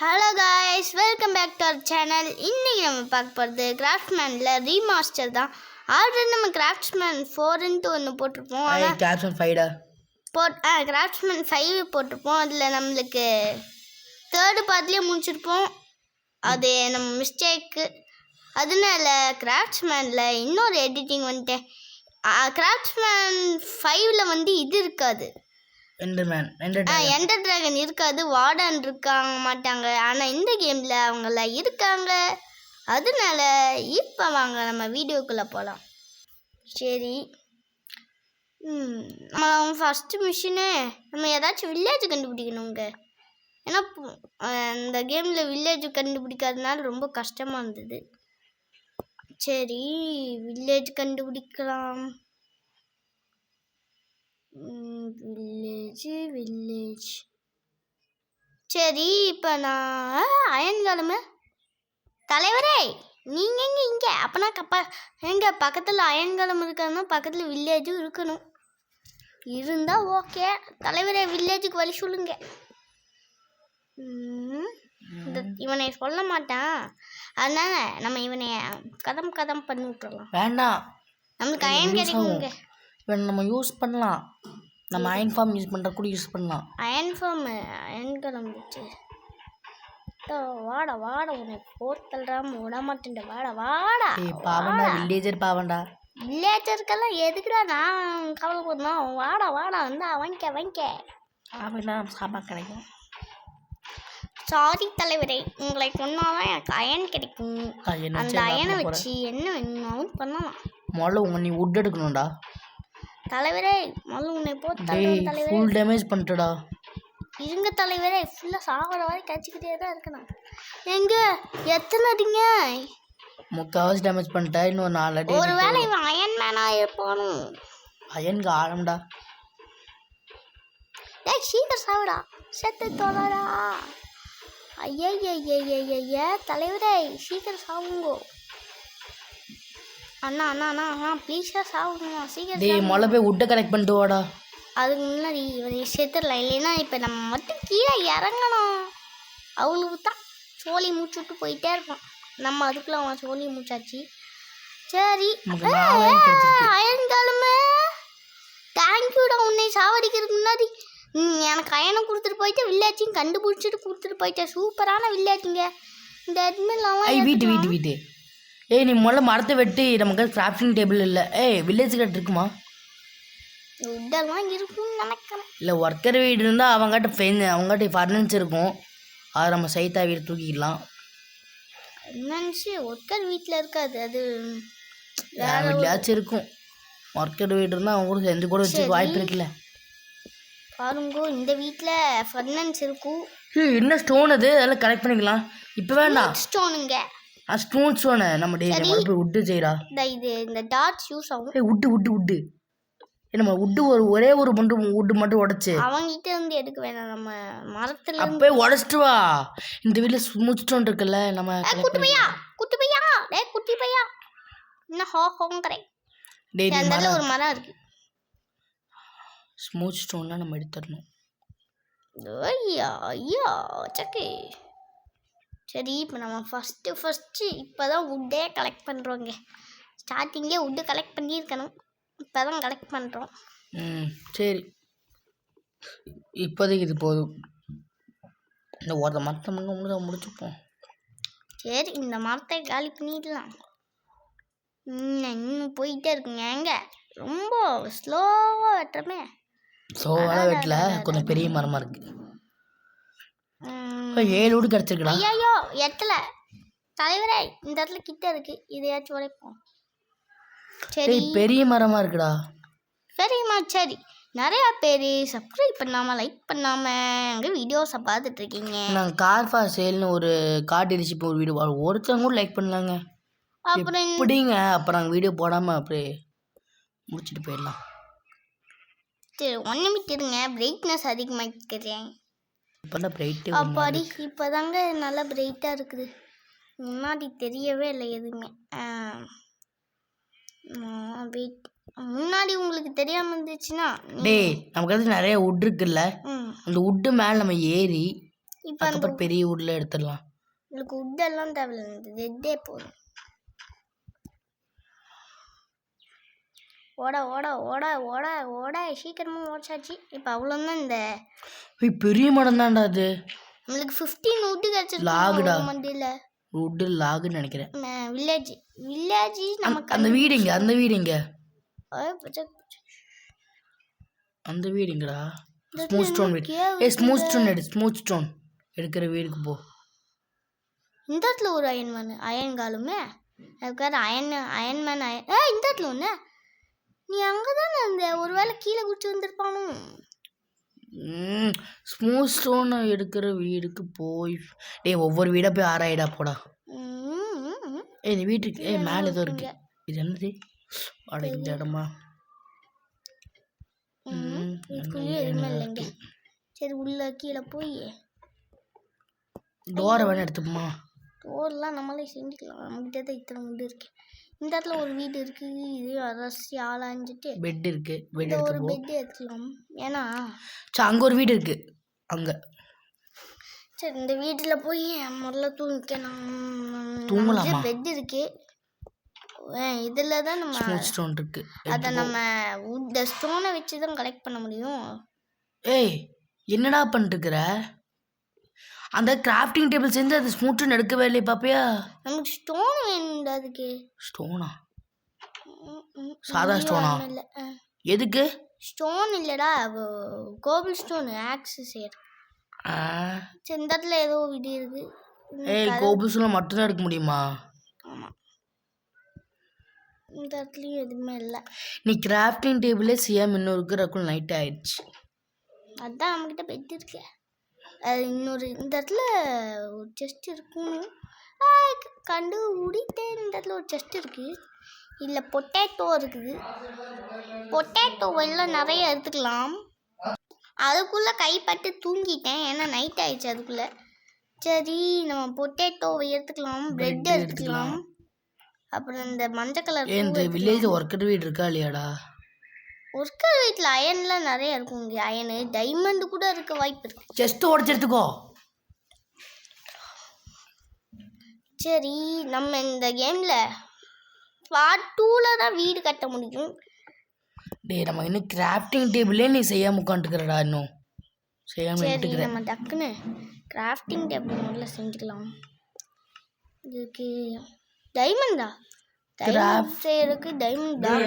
Hello guys, welcome back to our channel. இன்றைக்கி நம்ம பார்க்க போகிறது கிராஃப்ட்மேனில் ரீமாஸ்டர் தான். ஆல்ரெடி நம்ம கிராஃப்ட்மேன் 4ன்ட்டு ஒன்று போட்டிருப்போம். கிராஃப்ட்மேன் 5 போட்டிருப்போம். அதில் நம்மளுக்கு தேர்டு பார்ட்லேயே முடிச்சிருப்போம். அது நம்ம மிஸ்டேக்கு. அதனால கிராஃப்ட்மேனில் இன்னொரு எடிட்டிங் வந்துட்டேன். கிராஃப்ட்மேன் 5ல் இது இருக்காது, எண்டர் டிராகன் இருக்காது, வார்டன் இருக்காங்க மாட்டாங்க. ஆனால் இந்த கேமில் அவங்களாம் இருக்காங்க. அதனால இப்போ வாங்க நம்ம வீடியோக்குள்ளே போகலாம். சரி, நம்ம ஃபஸ்ட்டு மிஷினு நம்ம ஏதாச்சும் வில்லேஜ் கண்டுபிடிக்கணுங்க. ஏன்னா இந்த கேமில் வில்லேஜ் கண்டுபிடிக்காதனால ரொம்ப கஷ்டமாக இருந்தது. சரி, வில்லேஜ் கண்டுபிடிக்கலாம். வில்லேஜ் சரி, இப்போ நான் அயன்காலமு தலைவரே, நீங்கள் எங்கே இங்கே? அப்போனா எங்கே பக்கத்தில் அயன்காலம் இருக்காதுன்னா பக்கத்தில் வில்லேஜும் இருக்கணும். இருந்தால் ஓகே. தலைவரே, வில்லேஜுக்கு வழி சொல்லுங்க. இவனை சொல்ல மாட்டான், அதனால நம்ம இவனை கதம் பண்ணி விட்டுறலாம். வேண்டாம், நம்மளுக்கு அயன் கிடைக்குங்க. இவன் நம்ம யூஸ் பண்ணலாம். நம்ம அயன் ஃபார்ம் யூஸ் பண்ணுற கூட யூஸ் பண்ணலாம். அயன் ஃபார்ம் அயன் கிளம்பிச்சு. வாடா உன்னை போர்த்தல்றாம விட மாட்டேன். வாடா பாவண்டா, வில்லேஜருக்கெல்லாம் எதுக்குடா நான் கவலைப்படணும். வாடா வந்து வாங்கிக்க சாப்பாடு கிடைக்கும். சாரி தலைவரே, உங்களை கொண்டாதான் எனக்கு அயன் கிடைக்கும். அந்த அயனை வச்சு என்ன வேணும்னாலும் பண்ணலாம். முதல்ல நீ உட் எடுக்கணும்டா தலைவரே. முதல்ல உன்னை தலைவரே, ஃபுல் டேமேஜ் பண்ணிட்டடா. இருங்க தலைவரே, ஃபுல்லாக சாகிற வரை கழிச்சிக்கிட்டே தான் இருக்கணும். எங்க எத்தனை அடிங்க? முக்கால்வாசி டேமேஜ் பண்ணிட்டா. இன்னும் 4 அடி. ஒரு வேளை இவன் அயன் மேனாக இருப்பானு. அயனுக்கு ஆழம்டா. டேய், சீக்கிரம் சாவிடா, செத்து தோணடா. ஐயா தலைவரே, சீக்கிரம் சாவுங்கோ. அண்ணா ப்ளீஸாக சாவுங்க சீக்கிரம். டேய், முதல்ல போய் உட்டை கலெக்ட் பண்ணிட்டு வாடா. அதுக்கு முன்னாடி இவனை செத்துடலாம். இல்லைன்னா இப்போ நம்ம மட்டும் கீழே இறங்கணும். அவளுக்கு தான் சோழி மூச்சுட்டு போயிட்டே இருப்பான். நம்ம அதுக்குள்ள அவன் சோழி மூச்சாச்சு. சரி, அயன்காலமே தேங்க்யூடா. உன்னை சாவடிக்கிறதுக்கு முன்னாடி எனக்கு அயனை கொடுத்துட்டு போயிட்டு வில்லேஜையும் கண்டுபிடிச்சிட்டு கொடுத்துட்டு போயிட்டேன். சூப்பரான வில்லேஜுங்க. இந்த அட்மின்லாம் வீட்டு ஏய், நீ முதல்ல மரத்தை வெட்டி. நமக்கு கிராஃப்டிங் டேபிள் இல்லை. வில்லேஜ் கட்டு இருக்குமா? இதெல்லாம் இருக்குன்னு நினைக்கிறேன். இல்லை, ஒர்க்கர் வீடு இருந்தால் அவங்ககிட்ட ஃபர்னிச்சர் இருக்கும். அதை நம்ம சைத்தா வீடு தூக்கிக்கலாம். ஒர்க்கர் வீட்டில் இருக்காது, அது வேறு வீட்லையாச்சும் இருக்கும். ஒர்க்கர் வீடு இருந்தால் அவங்க கூட சேர்ந்து கூட வச்சுக்க வாய்ப்பு இருக்குல்ல. பாருங்கோ, இந்த வீட்டில் ஃபர்னன்ஸ் இருக்கும். என்ன ஸ்டோன் அது? அதெல்லாம் கலெக்ட் பண்ணிக்கலாம். இப்போ வேண்டாம். ஸ்டோனுங்க, ஸ்டோனை நம்ம போய் உட்டு செய்யறா. இந்த டாட்ஸ் யூஸ் ஆகும். உட்டு நம்ம உட்டு ஒரே ஒரு உட்டு மட்டும் உடைச்சு அவங்கிட்ட இருந்து எடுக்க வேணாம். நம்ம மரத்துல அப்பே உடைச்சிட்டு வா. இந்த வீட்டுல ஸ்மூத் ஸ்டோன் இருக்குல்ல. நம்ம குட்டி பையா என்ன ஹோங்கறே. அந்த ஒரு மரம் இருக்கு. ஸ்மூத் ஸ்டோன்லாம் நம்ம எடுத்துடணும். ஐயா சக்கே. சரி, இப்போ நம்ம ஃபஸ்ட்டு இப்போ தான் உட்டே கலெக்ட் பண்ணுறோங்க. ஸ்டார்டிங்கே உட்டு கலெக்ட் பண்ணியிருக்கணும். இப்போ தான் கலெக்ட் பண்ணுறோம். சரி, இப்போதைக்கு இது போதும். இந்த ஒரு மரத்தை முடிச்சுப்போம். சரி, இந்த மரத்தை காலி பண்ணிடலாம். இன்னும் போயிட்டே இருக்குங்க. எங்க ரொம்ப ஸ்லோவாக வெட்டுறமே. ஸ்லோவாக வெட்டல, கொஞ்சம் பெரிய மரமாக இருக்குது. 7 வீடு கிடச்சிருக்குடா. ஐயோ எட்டல தலைவரே, இந்த இடத்துல கிட்ட இருக்கு. இதையாச்சும் உடைப்போம். சரி, பெரிய மரமா இருக்குடா. சரிம்மா. சரி, நிறையா பேர் சப்ஸ்கிரைப் பண்ணாமல் லைக் பண்ணாமல் எங்கள் வீடியோஸை பார்த்துட்டு இருக்கீங்க. நாங்கள் கார் ஃபார் சேல்னு ஒரு கார் டீலர்ஷிப் ஒரு வீடியோ ஒருத்தவங்க கூட லைக் பண்ணலாங்க. அப்புறம் எப்படிங்க? அப்புறம் நாங்கள் வீடியோ போடாமல் அப்படியே முடிச்சுட்டு போயிடலாம். சரி, ஒன்று விட்டுருங்க. பிரைட்னஸ் அதிகமாக்கிறேன். அப்பாடி, இப்போதாங்க நல்லா பிரைட்டாக இருக்குது. முன்னாடி தெரியவே இல்லை எதுவுமே. முன்னாடி உங்களுக்கு தெரியாமல் இருந்துச்சுன்னா, நமக்கு நிறைய உட் இருக்குல்ல, அந்த உட்டு மேலே நம்ம ஏறி இப்போ அந்த அதுக்கப்புறம் பெரிய வுட்ல எடுத்துடலாம். உங்களுக்கு உட்டெல்லாம் தேவையில்லை, இந்த ரெட்டே போதும். ஓட ஓட ஓட ஓட ஓட சீக்கிரமாக ஓடிச்சாச்சு. இப்போ அவ்வளோதான். இந்த பெரிய மரம் தான்டா அது. நம்மளுக்கு 15 உட்டு லாகுடா. கிடச்சிருக்கு மண்டியில். வுட்டு லாகுன்னு நினைக்கிறேன். வில்லேஜ் நமக்கு அந்த வீடு எங்க? அந்த வீடு எங்க? அந்த வீடு எங்கடா? ஸ்மூத் ஸ்டோன் வீடு. ஸ்மூத் ஸ்டோன் எடு. ஸ்மூத் ஸ்டோன் எடுக்கிற வீடுக்கு போ. இந்த இடத்துல ஒரு அயன்காலுமே அதுக்காக அயன்மேன் இந்த இடத்துல ஒன்று. நீ அங்கே தானே இருந்த, ஒரு வேளை கீழே குடிச்சு வந்திருப்பானோ. ஸ்மூத் ஸ்டோன் எடுக்கிற வீடுக்கு போய் ஒவ்வொரு வீடா போய் ஆராயிடா போடா. இந்த வீட்டுக்கு மேலே ஏதோ இருக்கு. இது என்னது? அட இந்த இடமா? இதுக்குள்ளேயே எதுவுமே இல்லைங்க. சரி உள்ள கீழே போய் டோரை வேணா எடுத்துப்போமா? டோர்லாம் நம்மளே செஞ்சுக்கலாம், நம்மகிட்ட தான் இத்தனை முடி இருக்கு. இந்த இடத்துல ஒரு வீடு இருக்கு, இது அரசி ஆளாஞ்சிட்டு பெட் இருக்கு. பெட் ஒரு பெட் எடுத்துக்கலாம். ஏன்னா அங்கே ஒரு வீடு இருக்கு அங்கே. சரி இந்த வீட்டில் போய் முதல்ல தூங்கிக்கலாம். தூங்கலாமா? பெட் இருக்கு, இதில் தான் நம்ம ஸ்டோன் இருக்கு. அதை நம்ம இந்த ஸ்டோனை வச்சு தான் கலெக்ட் பண்ண முடியும். ஏய் என்னடா பண்ணிட்டுருக்குற? அந்த கிராஃப்டிங் டேபிள் செஞ்சு அது ஸ்மூத்துன்னு எடுக்கவே இல்லையே பாப்பியா? நமக்கு ஸ்டோன் வேணும்டா. அதுக்கு ஸ்டோனா? சாதா ஸ்டோனா? இல்லை எதுக்கு ஸ்டோன் இல்லைடா, கோபிள் ஸ்டோன் ஆக்ஸ் செய்யற. சரி இந்த இடத்துல ஏதோ வீடு இருக்கு. கோபிள் ஸ்டோன் மட்டும்தான் எடுக்க முடியுமா? ஆமாம், இந்த இடத்துலையும் எதுவுமே இல்லை. நீ கிராஃப்டிங் டேபிளே செய்யாமல் இன்னும் இருக்கிறக்குள்ள நைட் ஆயிடுச்சு. அதான் நம்மக்கிட்ட பெட் இருக்கு. அது இன்னொரு இந்த இடத்துல ஒரு செஸ்ட் இருக்கும். கண்டு உடித்தேன். இந்த இடத்துல ஒரு செஸ்ட் இருக்குது. இல்லை பொட்டேட்டோ இருக்குது. பொட்டேட்டோ எல்லாம் நிறைய எடுத்துக்கலாம். அதுக்குள்ளே கைப்பட்டு தூங்கிட்டேன், ஏன்னா நைட் ஆயிடுச்சு அதுக்குள்ளே. சரி நம்ம பொட்டேட்டோவை எடுத்துக்கலாம், பிரெட் எடுத்துக்கலாம். அப்புறம் இந்த மஞ்சள் கலர் இந்த வில்லேஜ் ஒர்க்கர் வீடு இருக்கா இல்லையாடா? ஒர்க்கர் வீட்டில் அயன்லாம் நிறைய இருக்கும். இங்கே அயனு டைமண்ட் கூட இருக்க வாய்ப்பு இருக்கு. செஸ்ட் உடச்சு எடுத்துக்கோ. சரி நம்ம இந்த கேமில் பார்ட் 2ல தான் வீடு கட்ட முடியும். நம்ம இன்னும் கிராஃப்டிங் டேபிளே நீ செய்யாம உட்காந்துக்கிறடா. இன்னும் செய்யாம சரி நம்ம டக்குன்னு கிராஃப்டிங் டேபிள் முதல்ல செஞ்சுக்கலாம். இதுக்கு டைமண்டா? டைமண்ட் செய்யறதுக்கு டைமண்ட் தான்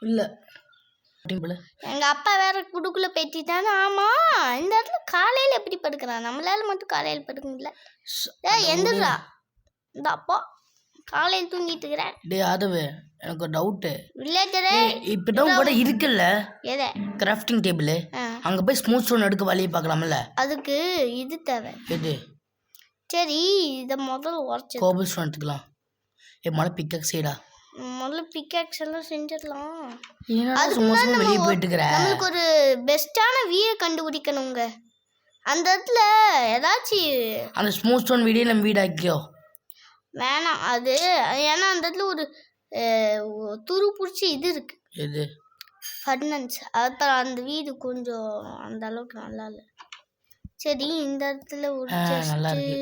இல்லை. எங்க அப்பா வேற குடுக்குள்ள பெட்டிட்டாங்க. ஆமா இந்த இடத்துல காலையில எப்படி படுக்கிறான்? நம்மளால மட்டும் காலையில படுக்க முடியல. எந்திரா, இந்த அப்பா காலையில் தூங்கிட்டு இருக்கிறேன். டே ஆதவே, எனக்கு ஒரு டவுட்டு. வில்லேஜரே இப்பதான் கூட இருக்குல்ல எதை கிராஃப்டிங் டேபிள், அங்க போய் ஸ்மூத் ஸ்டோன் எடுக்க வழியை பார்க்கலாம்ல? அதுக்கு இது தேவை. எது? சரி இதை முதல்ல உடச்சு கோபிள் ஸ்டோன் எடுத்துக்கலாம். மழை பிக்கக் செய்டா. முதல்ல பிக்காக்ஸ் எல்லாம் செஞ்சிடலாம். வெளியே போயிட்டு இருக்கிறேன். நம்மளுக்கு ஒரு பெஸ்டான வீடை கண்டுபிடிக்கணுங்க. அந்த இடத்துல ஏதாச்சும் அந்த ஸ்மூத் ஸ்டோன் வீடே நம்ம வீடாக்கியோ வேணாம். அது ஏன்னா அந்த இடத்துல ஒரு துரு பிடிச்சி இது இருக்கு. எது? ஃபர்னன்ஸ். அப்புறம் அந்த வீடு கொஞ்சம் அந்த அளவுக்கு நல்லா இல்லை. சரி இந்த இடத்துல ஒரு நல்லா இருக்கு.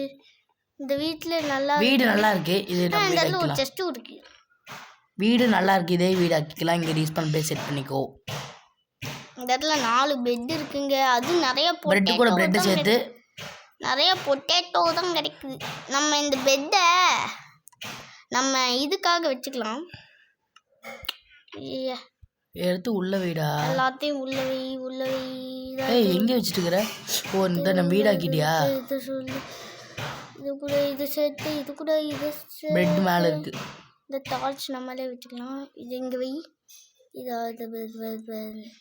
இந்த வீட்டுல நல்லா வீடு நல்லா இருக்கு. இது இந்த இடத்துல ஒரு செஸ்டும் இருக்கு. வீடு நல்லா இருக்கு. இதே வீடு ஆக்கிக்கலாம். இங்கே ரீஸ்பான் பேஸ் செட் பண்ணிக்கோ. இந்த இடத்துல 4 பெட் இருக்குங்க. அது நிறைய பிரெட் கூட பிரெட் சேர்த்து நிறைய பொட்டேட்டோ தான் கிடைக்குது. நம்ம இந்த பெட்டை நம்ம இதுக்காக வச்சுக்கலாம். எடுத்து உள்ள வீடா? எல்லாத்தையும் உள்ள வை. எங்க வச்சுட்டு இருக்கிற? ஓ இந்த நம்ம வீடாக்கிட்டியா? இது சொல்லு. இது கூட இது சேர்த்து இது கூட இது பெட் மேலே இருக்கு. இந்த டார்ச் நம்மளே வச்சுக்கலாம். இது இங்கே வை.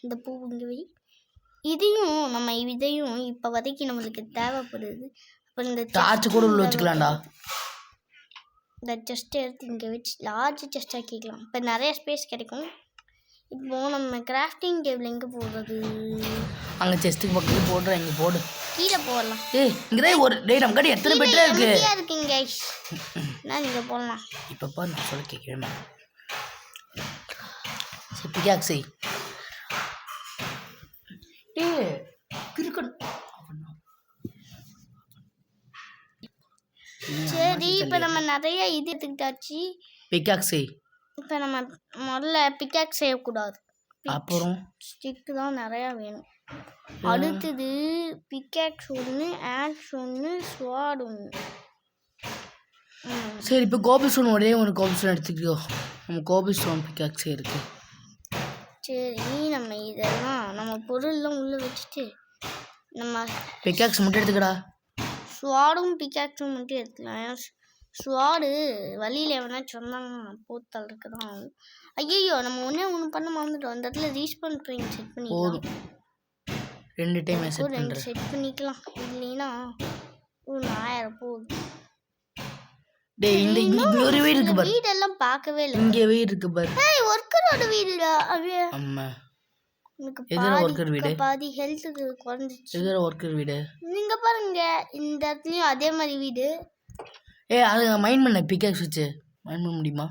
இந்த பூ இங்கே வை. இதையும் இப்போ வரைக்கும் நம்மளுக்கு தேவைப்படுது. அப்புறம் இந்த டார்ச் கூட உள்ள வச்சுக்கலாம்டா. இந்த செஸ்ட் எடுத்து இங்கே வச்சு லார்ஜ் செஸ்ட் ஆக்கிக்கலாம். இப்போ நிறைய ஸ்பேஸ் கிடைக்கும். இப்போ நம்ம கிராஃப்டிங் டேபிள் எங்கே போடுறது? அங்கே செஸ்ட்டுக்கு பக்கத்தில் போடுறேன். இங்கே போடு. கீழே போடலாம். இங்கே ஒரு நம்ம கடை எத்தனை பெட்டா இருக்கு? இருக்குங்க. நான் இங்கே போடலாம். இப்போ நான் சொல்ல கேட்குறேன். பிகாக்ஸி கிறுக்கன் சரி இப்போ நம்ம நிறைய இது எடுத்துக்கிட்டாச்சு. பிக்காக்ஸே இப்போ நம்ம முதல்ல பிக்காக்ஸ் செய்யக்கூடாது, அப்புறம் ஸ்டிக்கு தான் நிறையா வேணும். அடுத்தது பிக்காக்ஸ் ஒன்று, ஆக்ஸ் ஒன்று, ஸ்வாட் ஒன்று. சரி இப்போ கோபி ஸ்டோன் ஒரே ஒரு கோபி ஸ்டோன் எடுத்துக்கிட்டோ. நம்ம கோபி ஸ்டோன் பிக்காக்ஸே இருக்கு. சரி நம்ம இதெல்லாம் நம்ம பொருள்லாம் உள்ளே வச்சுட்டு நம்ம பிக்காக்ஸ் மட்டும் எடுத்துக்கடா. ஸ்வாடும் பிக்காக்ஸும் மட்டும் எடுத்துக்கலாம். ஸ்வாடு வழியில் எவனா சொன்னாங்க போத்தல் இருக்குதான். ஐயோ நம்ம ஒன்று பண்ண மறந்துட்டோம். அந்த இடத்துல ரீஸ்பான் ட்ரெயின் செட் பண்ணிக்கலாம். 2 டைம் செட் பண்ணிக்கலாம். இல்லைன்னா 1000 போகுது. டேய் இந்த ஒரு வீடு இருக்கு பாரு. வீடெல்லாம் பார்க்கவே இல்லை. இங்க வீடு இருக்கு பாரு. ஏய் ஒர்க்கரோட வீடுடா அது. அம்மா எனக்கு எதுல ஒர்க்கர் வீடு? பாதி ஹெல்த்துக்கு குறைஞ்சிச்சு. எதுல ஒர்க்கர் வீடு? நீங்க பாருங்க இந்த இடத்துலயும் அதே மாதிரி வீடு. ஏய் அது மைண்ட் பண்ண பிக்காக்ஸ் வச்சு மைண்ட் பண்ண முடியுமா?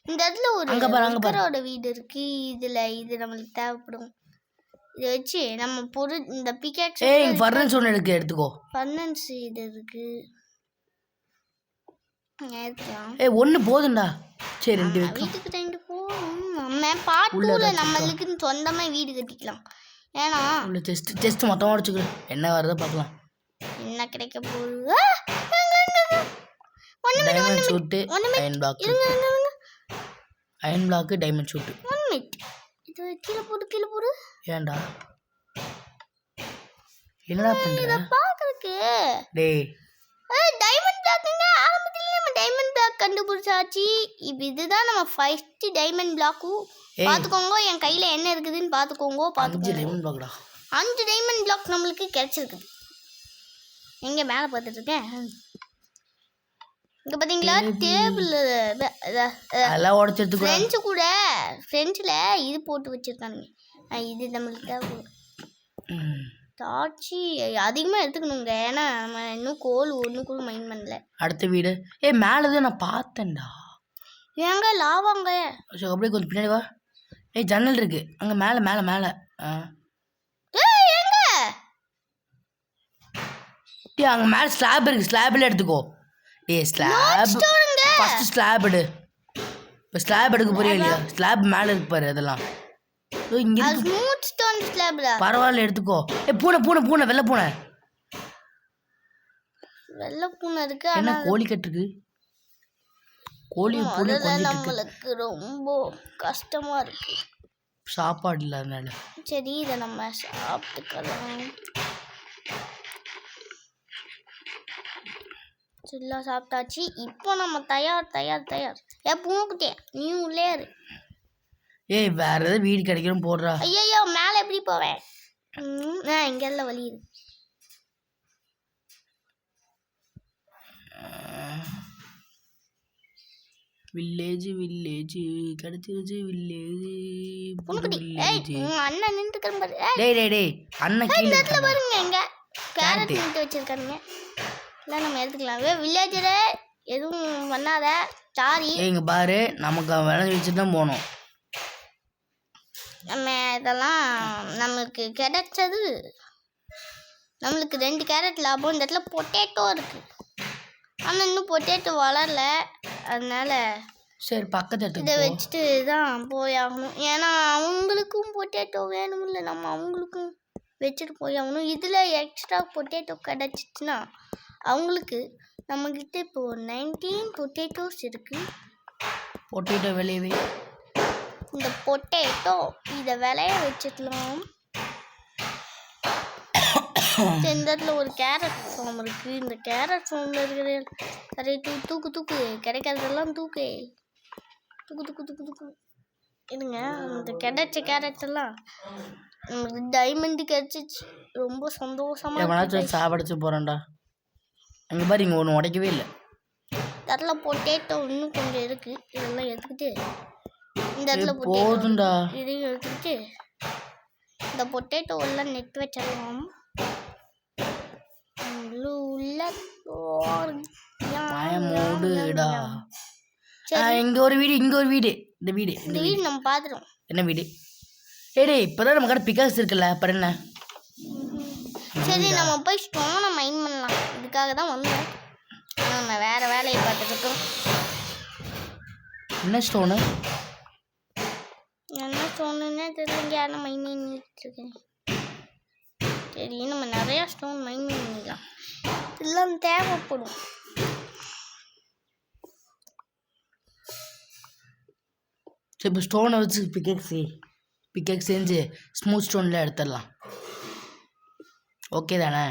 இந்த இடத்துல ஒரு ஒர்க்கரோட வீடு இருக்கு. இது நம்மளுக்கு தேவைப்படும். இதை வச்சு நம்ம பொருள் இந்த பிக்காக்ஸ். ஏய் ஃபர்னஸ் ஒன்று எடுத்துக்கோ. ஃபர்னஸ் இது இருக்கு. ஏய் ஒன்று போதும்டா. சரி 2 வைக்கலாம். வீட்டுக்கு 2 போகும். நம்ம பாட்டுல நம்மளுக்கு சொந்தமா வீடு கட்டிக்கலாம். ஏன்னா உள்ள செஸ்ட் மொத்தமாக உடச்சுக்க. என்ன வருதோ பார்க்கலாம். என்ன கிடைக்க போகுது? Diamond suit, iron block. Iron block, diamond suit. 1 minute. இது கீழே போடு. ஏன்டா என்னடா பண்ற? இத பாக்குறதுக்கு டேய் டைமண்ட் பிளாக்ங்க. ஆரம்பத்துல நம்ம டைமண்ட் பிளாக் கண்டுபிடிச்சாச்சு. இப்போ இதுதான் நம்ம ஃபர்ஸ்ட் டைமண்ட் பிளாக். பாத்துக்கோங்க என் கையில என்ன இருக்குதுன்னு பாத்துக்கோங்க. 5 டைமண்ட் பிளாக்டா. 5 டைமண்ட் பிளாக் நம்மளுக்கு கிடைச்சிருக்குது. எங்க மேல பார்த்துட்டு இருக்கேன். இங்க பாத்தீங்களா டேபிள் அதெல்லாம் உடைச்சு எடுத்துக்கோ. ஃப்ரெண்ட்ஸ்ல இது போட்டு வச்சிருக்கானுங்க. இது நம்மளுக்கு தேவை. தாச்சி அதிகமாக எடுத்துக்கணுங்க. ஏன்னா நம்ம இன்னும் கோல் ஒன்று கூட மைண்ட் பண்ணல. அடுத்த வீடு மேலதான் நான் பார்த்தேன்டா. ஏங்க லாவாங்க. அப்படியே கொஞ்சம் பின்னாடி வா. ஜன்னல் இருக்கு அங்கே மேலே மேலே மேலே. அங்கே மேலே ஸ்லாப் இருக்கு. ஸ்லாப்ல எடுத்துக்கோ. ஃபர்ஸ்ட் ஸ்லாப் எடு. இப்போ ஸ்லாப் எடுக்க போறியா இல்லையா? ஸ்லாப் மேலே இருக்கு பாரு. அதெல்லாம் இங்க இருக்கு. ஸ்மூத் ஸ்டோன் ஸ்லாப்ல. பரவாயில்ல எடுத்துக்கோ. பூனை வெள்ளை பூனை இருக்கு. என்ன கோழி கட்டுருக்கு? கோழி பூனை நம்மளுக்கு ரொம்ப கஷ்டமா இருக்கு. சாப்பாடு இல்லை அதனால. சரி இதை நம்ம சாப்பிட்டுக்கலாம். எல்லாம் சாப்பிட்டாச்சு. இப்போ நம்ம தயார். பூக்குட்டியா நீ உள்ளே இரு. ஏய் வேற ஏதாவது வீடு கிடைக்கிறோம் போடுறா. ஐயோ மேலே எப்படி போவேன்? இங்கெல்லாம் வழி இருக்கு. வில்லேஜ் கிடைச்சிருச்சு. அண்ணன் நின்று டேய் அண்ணன் கீழே பாருங்க. எங்க கேரட் நின்று வச்சிருக்காருங்க. இல்லை நம்ம எடுத்துக்கலாம். வில்லேஜில் எதுவும் பண்ணாத. சாரி இங்க பாரு நமக்கு விளைஞ்சி வச்சு தான் போகணும். நம்ம இதெல்லாம் நம்மளுக்கு கிடைச்சது. நம்மளுக்கு 2 கேரட் லாபம். இந்த இடத்துல பொட்டேட்டோ இருக்கு. ஆனால் இன்னும் பொட்டேட்டோ வளரல. அதனால சரி பக்கத்து இதை வச்சுட்டு தான் போயாகணும். ஏன்னா அவங்களுக்கும் பொட்டேட்டோ வேணும்ல. நம்ம அவங்களுக்கும் வச்சுட்டு போயாகணும். இதில் எக்ஸ்ட்ரா பொட்டேட்டோ கிடச்சிச்சுன்னா அவங்களுக்கு நம்மக்கிட்ட இப்போ 19 பொட்டேட்டோஸ் இருக்கு. பொட்டேட்டோ விளையவே இந்த பொட்டேட்டோ இதை விளைய வச்சுக்கலாம். இந்த இடத்துல ஒரு கேரட் ஃபார்ம் இருக்கு. இந்த கேரட் ஃபார்ம்ல இருக்கிற சரி தூக்கு கிடைக்காததெல்லாம் தூக்கு இருங்க. இந்த கிடைச்ச கேரட் எல்லாம் நமக்கு டைமண்ட் கிடைச்சிச்சு. ரொம்ப சந்தோஷமா சாப்பிடுச்சு போறேன்டா. அங்கே பாரு இங்கே ஒன்று உடைக்கவே இல்லை. இடத்துல பொட்டேட்டோ இன்னும் கொஞ்சம் இருக்கு. இதெல்லாம் எடுத்துக்கிட்டு இந்த இடத்துல போதும்டா. இதையும் எடுத்துக்கிட்டு இந்த பொட்டேட்டோ எல்லாம் நெட் வச்சிடலாம். உள்ள இங்க ஒரு வீடு இந்த வீடு நம்ம பாத்துறோம். என்ன வீடு? டேய் இப்பதான் நம்ம கடை பிக்காக்ஸ் இருக்குல்ல. அப்புறம் என்ன? சரி நம்ம போய் ஸ்டோனை மைண்ட் பண்ணலாம். இதுக்காக தான் வந்தோம். நம்ம வேறு வேலையை பார்த்துக்கிட்டோம். என்ன ஸ்டோனு தெரியலங்க. நான் மைண்ட் பண்ணிட்டு இருக்கேன். சரி நம்ம நிறையா ஸ்டோன் மைண்ட் பண்ணிக்கலாம். இதெல்லாம் தேவைப்படும். சரி இப்போ ஸ்டோனை வச்சு பிக்கெக்ஸ் செஞ்சு ஸ்மூத் ஸ்டோனில் எடுத்துடலாம். ஓகே தானே?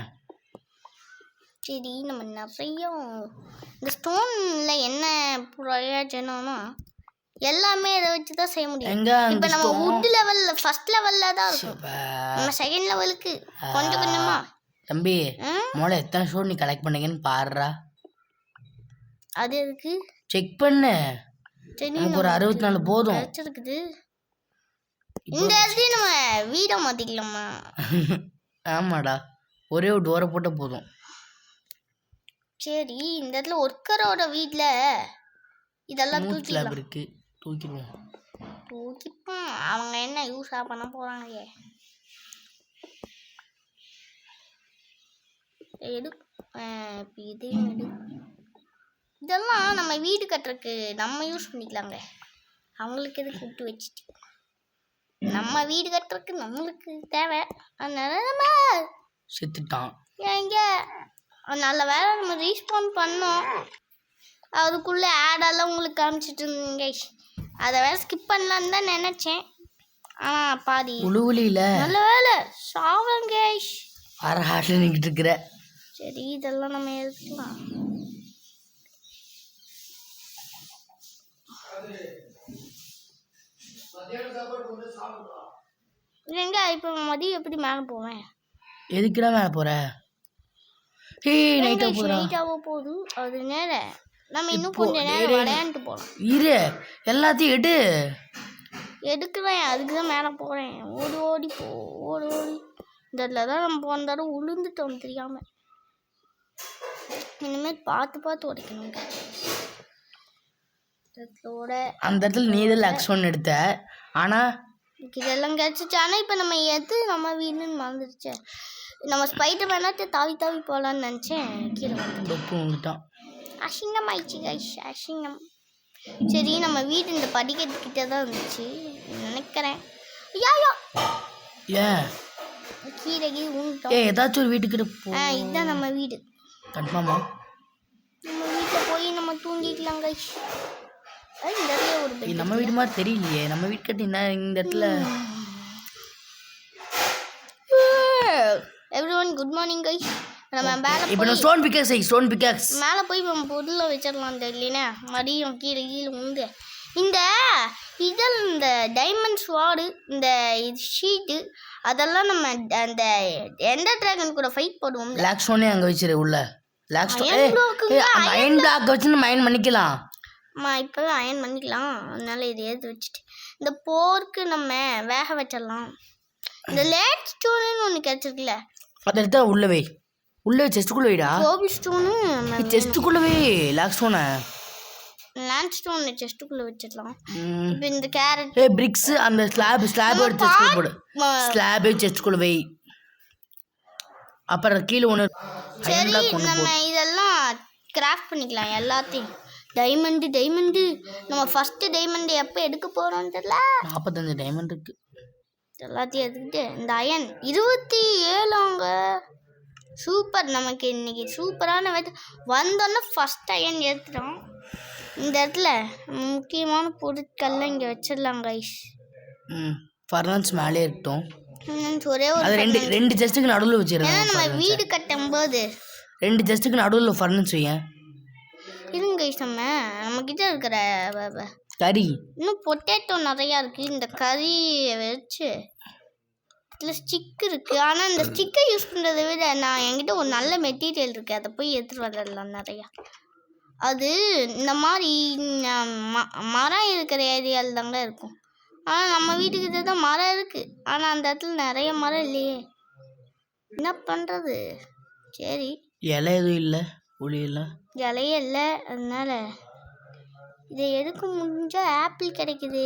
சரி நம்ம நிறைய இந்த ஸ்டோனில் என்ன பிரயோஜனம்னா எல்லாமே இதை வச்சு தான் செய்ய முடியும். இப்போ நம்ம வுட் லெவலில் ஃபர்ஸ்ட் லெவலில் தான் இருக்கும். நம்ம செகண்ட் லெவலுக்கு கொஞ்சம் கொஞ்சமா. தம்பி மோளை எத்தனை ஸ்டோன் நீ கலெக்ட் பண்ணீங்கன்னு பாருடா. அது எதுக்கு செக் பண்ணு. நமக்கு ஒரு 64 போதும். இருக்குது. இந்த இடத்தையும் நம்ம வீடை மாற்றிக்கலாமா? ஆமாடா, ஒரே ஒரு டோரை போட்டால் போதும். சரி இந்த இடத்துல ஒர்க்கரோட வீட்டில் இதெல்லாம் ஸ்லாப் இருக்கு, தூக்கிப்போம். அவங்க என்ன யூஸாக பண்ண போகிறாங்க? இதையும் எடு. இதெல்லாம் நம்ம வீடு கட்டுறதுக்கு நம்ம யூஸ் பண்ணிக்கலாங்க. அவங்களுக்கு எது கூப்பிட்டு வச்சுட்டு நம்ம வீடு கட்டுறதுக்கு நம்மளுக்கு தேவை. அதனால நம்ம செத்துட்டான். ஏங்க நல்ல வேலை நம்ம ரீஸ்பான் பண்ணோம். அதுக்குள்ளே ஆடெல்லாம் உங்களுக்கு காமிச்சிட்டு இருந்தீங்க. அதை வேற ஸ்கிப் பண்ணலான்னு தான் நினச்சேன். ஆனால் பாதி உழுவுலியில் நல்ல வேலை சாவங்க. அரை ஹாட்டில் நிற்கிட்டு இருக்கிற. சரி இதெல்லாம் நம்ம எடுக்கலாம். இல்லைங்க இப்போ மதியம் எப்படி மேலே போவேன்? எதுக்குடா மேலே போகிற? நைட்டாக போகுது. அது நேரம் நம்ம இன்னும் கொஞ்சம் நேரம் விளையாண்டுட்டு போகலாம். இரு, எல்லாத்தையும் எடுக்குவேன். அதுக்கு தான் மேலே போகிறேன். ஓடி ஓடி இந்த இடத்துல தான் நம்ம போன தடவை உளுந்துட்டோம் தெரியாமல். இனிமேல் பார்த்து உடைக்கணுங்க. அந்த இடத்துல நீ தான் லக்ஸ் ஒன்று எடுத்த. ஆனால் இதெல்லாம் கிடச்சிச்சு. ஆனால் இப்போ நம்ம எது நம்ம வீடுன்னு மறந்துடுச்சு. நம்ம ஸ்பைடர் மேனாட்டு தாவி போகலான்னு நினச்சேன். கீழே வந்துட்டான். அசிங்கம் ஆயிடுச்சு கைஸ், அசிங்கம். சரி நம்ம வீடு இந்த படிக்கட்டுக்கிட்ட தான் இருந்துச்சு நினைக்கிறேன். ஏன் கீழே ஊங்கிட்டோம். ஏதாச்சும் ஒரு வீட்டுக்கிட்ட போ. இதுதான் நம்ம வீடு. கன்ஃபார்மா நம்ம வீட்டில் போய் நம்ம தூங்கிக்கலாம் கைஸ். நிறைய ஒரு நம்ம வீடு மாதிரி தெரியலையே. நம்ம வீடு கட்டி இந்த இடத்துல. Everyone good morning guys. நம்ம மேலே இப்போ நான் ஸ்டோன் பிக்காக்ஸ் மேலே போய் நம்ம பொருளை வச்சிடலாம் தெரியலனா மடியும் கீழே உண்டு. இந்த டைமண்ட் ஸ்வார்டு, இந்த ஷீட்டு அதெல்லாம் நம்ம அந்த எண்டர் டிராகன் கூட ஃபைட் போடுவோம். லாக் ஸ்டோனே அங்கே வச்சிரு உள்ள. லாக் ஸ்டோன் அயன் பிளாக் வச்சு நம்ம அயன் பண்ணிக்கலாம். இப்போ அயன் பண்ணிக்கலாம். அதனால இதை எடுத்து வச்சுட்டு இந்த போருக்கு நம்ம வேக வச்சிடலாம். இந்த லேட் ஸ்டோன்னு ஒன்று கிடச்சிருக்குல்ல, அதை எடுத்தா உள்ளவே செஸ்ட்டுக்குள்ள வைடா. கோபிள் ஸ்டோனு செஸ்ட்டுக்குள்ளவே லாக் ஸ்டோனை லேண்ட் ஸ்டோன் செஸ்ட்டுக்குள்ள வச்சிடலாம். இப்போ இந்த கேரட் பிரிக்ஸ் அந்த ஸ்லாப் எடுத்து செஸ்ட்டுக்குள்ள போடு. ஸ்லாப் செஸ்ட்டுக்குள்ள வை. அப்புறம் கீழே ஒன்று. சரி நம்ம இதெல்லாம் கிராஃப்ட் பண்ணிக்கலாம் எல்லாத்தையும். டைமண்டு நம்ம ஃபர்ஸ்ட் டைமண்ட் எப்போ எடுக்க போகிறோம்னு தெரியல. 45 டைமண்ட் இருக்கு. எல்லாத்தையும் எடுத்துக்கிட்டு இந்த அயன் 27 சூப்பர். நமக்கு இன்னைக்கு சூப்பரான வந்தோன்னா ஃபர்ஸ்ட் அயன் எடுத்துட்டோம். இந்த இடத்துல முக்கியமான பொருட்கள்லாம் இங்கே வச்சிடலாம் கைஸ். ஃபர்னஸ் மேலே இருக்கட்டும். ஒரே ஒரு ரெண்டு செஸ்ட்டுக்கு நடுவில் வச்சிருக்கேன். ஏன்னா நம்ம வீடு கட்டும்போது 2 செஸ்ட்டுக்கு நடுவில் ஃபர்னஸ் வையேன். இருங்க கைஸ், நம்மக்கிட்ட இருக்கிற கறி இன்னும் பொட்டேட்டோ நிறையா இருக்குது. இந்த கறியை வச்சு இதில் ஸ்டிக் இருக்குது. ஆனால் இந்த ஸ்டிக்கை யூஸ் பண்ணுறதை விட நான் என்கிட்ட ஒரு நல்ல மெட்டீரியல் இருக்குது. அதை போய் எடுத்துகிட்டு வரலாம் நிறையா. அது இந்த மாதிரி மரம் இருக்கிற ஏரியாவில் தாங்க இருக்கும். ஆனால் நம்ம வீட்டுக்கிட்ட தான் மரம் இருக்குது. ஆனால் அந்த இடத்துல நிறைய மரம் இல்லையே, என்ன பண்ணுறது? சரி இலை எதுவும் இல்லை, ஒளி இல்லை, இலையே இல்லை. அதனால் இதை எடுக்க முடிஞ்சால் ஆப்பிள் கிடைக்குது.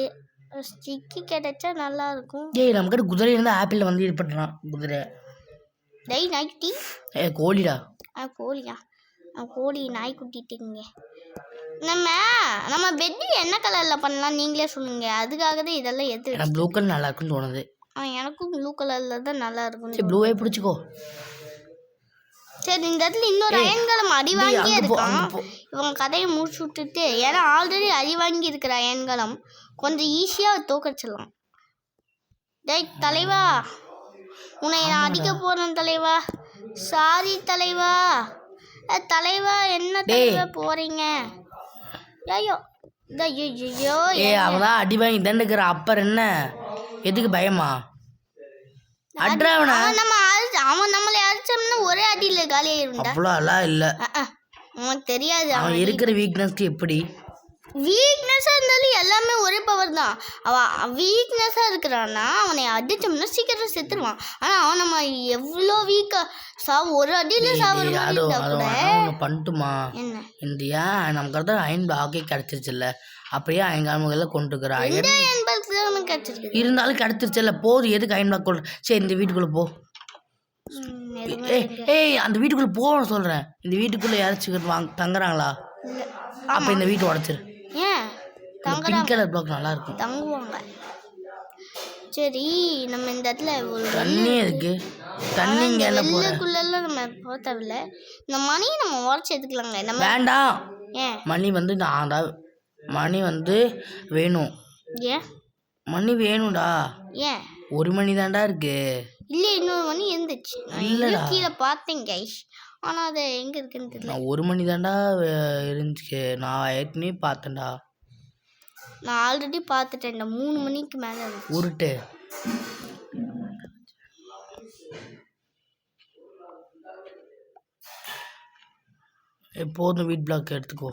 ஸ்டிக்கி கிடைச்சா நல்லாயிருக்கும். நம்ம கிட்ட குதிரை இருந்தால் ஆப்பிளில் வந்து இது பண்ணுறான். குதிரை நைட்டி கோழிடா. கோழியா? கோழி நாய் குட்டிட்டுங்க. நம்ம நம்ம பெட்டு என்ன கலரில் பண்ணலாம் நீங்களே சொல்லுங்க. அதுக்காக தான் இதெல்லாம் எடுத்து ப்ளூ கலர் நல்லா இருக்குன்னு தோணுது. எனக்கும் ப்ளூ கலரில் தான் நல்லா இருக்கும். சரி ப்ளூவே பிடிச்சிக்கோ. சரி இந்த இடத்துல இன்னொரு அயன்காலம் அடி வாங்கியே இருக்கான். இவங்க கதையை முடிச்சு விட்டுட்டு, ஏன்னா ஆல்ரெடி அடி வாங்கி இருக்கிற அயன்காலம் கொஞ்சம் ஈஸியாக தோக்கடிச்சிடலாம். டேய் தலைவா, உன்னை நான் அடிக்க போறேன் தலைவா. சாரி தலைவா. தலைவா என்ன தலைவா போறீங்க? ஐயோ ஐயோ அவதான் அடி வாங்கி தண்டுக்கிற. அப்புறம் என்ன, எதுக்கு பயமா? அவன் நம்மளை அடிச்சோம்னா ஒரே அடியில காலியாயிருந்தா. அவ்வளோலாம் இல்லை, அவனுக்கு தெரியாது. அவன் இருக்கிற வீக்னஸ்க்கு எப்படி வீக்னஸாக இருந்தாலும் எல்லாமே ஒரே பவர் தான். அவன் வீக்னஸாக இருக்கிறான்னா அவனை அடித்தோம்னா சீக்கிரம் செத்துருவான். ஆனால் அவன் நம்ம எவ்வளோ வீக்காக ஒரு அடியில் சாப்பிட்ற மாதிரி இருந்தால் கூட பண்ணிட்டுமா என்ன இந்தியா நமக்கு தான் அயன் பிளாக்கே கிடச்சிருச்சுல்ல. அப்படியே அயன்காலங்களில் கொண்டுக்கிறா கிடச்சிருக்கு. இருந்தாலும் கிடச்சிருச்சுல்ல, போதும் எதுக்கு அயன் பிளாக் கொண்டு. சரி இந்த வீட்டுக்குள்ளே போ. ஏய் அந்த வீட்டுக்குள்ளே போகணும்னு சொல்கிறேன். இந்த வீட்டுக்குள்ளே யாராச்சும் தங்குறாங்களா? அப்போ இந்த வீட்டை உடச்சிரு. ஏன் பிங்க் கலர் பிளாக் நல்லா இருக்கும், தங்குவாங்க. சரி நம்ம இந்த இடத்துல ஒரு தண்ணி இருக்கு. தண்ணி வெள்ளைக்குள்ளெல்லாம் நம்ம போக தேவையில்ல. இந்த மணியை நம்ம உடச்சி எடுத்துக்கலாங்க. நம்ம வேண்டாம். ஏன் மணி வந்து மணி வந்து வேணும். ஏன் மணி வேணும்டா? ஏன் ஒரு மணி தான்டா இருக்கு. இல்லை இன்னொரு மணி இருந்துச்சு. இல்லடா கீழே பார்த்தேன் கைஸ், ஆனால் அது எங்கே இருக்குன்னு தெரியல. நான் ஒரு மணி தான்டா இருந்துச்சு. நான் ஏற்கனவே பார்த்தேன்டா. நான் ஆல்ரெடி பார்த்துட்டேன். 3 மணிக்கு மேலே இருந்துச்சு. உருட்டு. எப்போதும் வீட் பிளாக் எடுத்துக்கோ.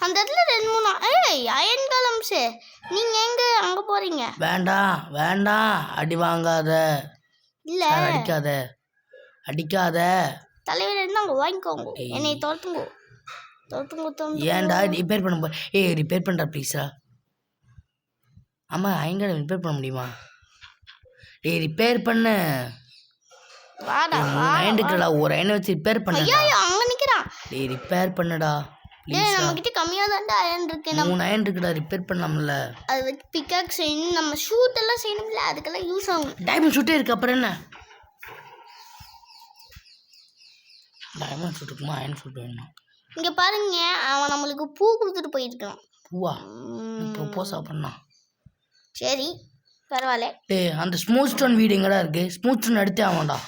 அந்த இடத்துல 2-3 அயன்காலம் சார், நீங்கள் எங்கே அங்கே போகிறீங்க? வேண்டாம் வேண்டாம், அடி வாங்காத. இல்லை அடிக்காத அடிக்காத. தலைவர் இருந்தால் அங்கே வாங்கிக்கோங்க. என்னை தோற்றுங்கோ. ஏன்டா ரிப்பேர் பண்ண போ? ரிப்பேர் பண்ணுறா ப்ளீஸா. ஆமாம் அயன்காலம் ரிப்பேர் பண்ண முடியுமா? ரிப்பேர் பண்ணு. அயன் இருக்குடா, ஒரு அயனை வச்சு ரிப்பேர் பண்ண. அங்கே நிற்கிறான். ரிப்பேர் பண்ணுடா நம்மகிட்ட கம்மியாக தான்டா அயன் இருக்கு. 3 அயன் இருக்குடா, ரிப்பேர் பண்ணலாம்ல. அது வச்சு பிக்காக் செய்யணும், நம்ம ஷூட் எல்லாம் செய்யணும்ல, அதுக்கெல்லாம் யூஸ் ஆகும். டைமண்ட் ஷூட்டே இருக்கு, அப்புறம் என்ன? டைமண்ட் ஷூட் இருக்குமா அயன் ஷூட் வேணுமா? இங்கே பாருங்க, அவன் நம்மளுக்கு பூ கொடுத்துட்டு போயிருக்கான். பூவா? ப்ரோபோஸா பண்ணா? சரி பரவாயில்ல. அந்த ஸ்மூத் ஸ்டோன் வீடு எங்கடா இருக்கு? ஸ்மூத் ஸ்டோன் எடுத்தே ஆகும்டா.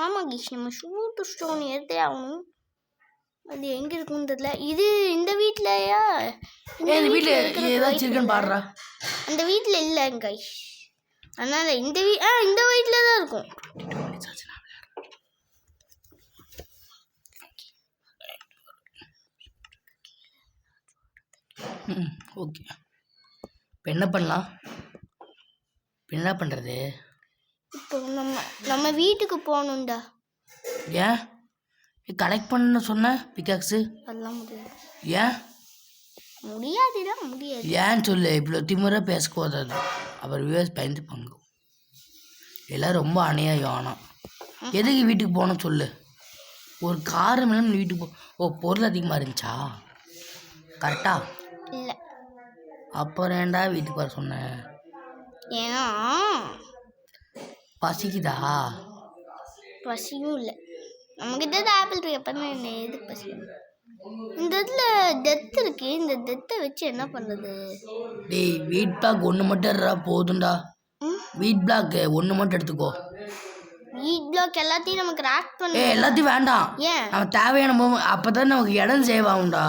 ஆமாம் கீஷ், நம்ம ஸ்மூத் ஸ்டோன் எடுத்தே ஆகணும். அது எங்கே இருக்குன்னு தெரியல. இது இந்த வீட்லையா? இந்த வீட்டில் ஏதாச்சும் இருக்குன்னு பாடுறா. அந்த வீட்டில் இல்லை கைஷ், அதனால் இந்த இந்த வீட்டில் தான் இருக்கும். ஓகே, இப்போ என்ன பண்ணலாம்? இப்போ என்ன பண்ணுறது? இப்போ நம்ம வீட்டுக்கு போகணுண்டா. ஏன் கலெக்ட் பண்ண சொன்ன பிகாக்ஸு? அதெல்லாம் முடியாது. ஏன் முடியாதுடா? முடியாது. ஏன்னு சொல்லு. இவ்வளோ திமுறை பேசக்கூடாது, அவர் வியூவர்ஸ் பயந்துப்பாங்க. எல்லாம் ரொம்ப அநியாயம். ஆனால் எதுக்கு வீட்டுக்கு போகணும் சொல்லு? ஒரு காரம் இல்லாமல் வீட்டுக்கு பொருள் அதிகமாக இருந்துச்சா? கரெக்டா? இல்லை. அப்புறம் ஏன்டா வீட்டுக்கு வர சொன்னேன்? ஏன்னா பசிக்குதா? பசியும் இல்லை. நம்மக்கிட்ட தான் ஆப்பிள் இருக்கு, எப்பவுமே என்ன எதுக்கு பசிக்கும்? இந்த இடத்துல டெத் இருக்கு. இந்த டெத்தை வச்சு என்ன பண்ணுறது? டேய் வீட் பிளாக் ஒன்று மட்டும் எடுறா போதும்டா. வீட் பிளாக் ஒன்று மட்டும் எடுத்துக்கோ. வீட் பிளாக் எல்லாத்தையும் நமக்கு கிராஃப்ட் பண்ண. எல்லாத்தையும் வேண்டாம். ஏன்? நம்ம தேவையான அப்போ தான் நமக்கு இடம் சேவ் ஆகும்டா.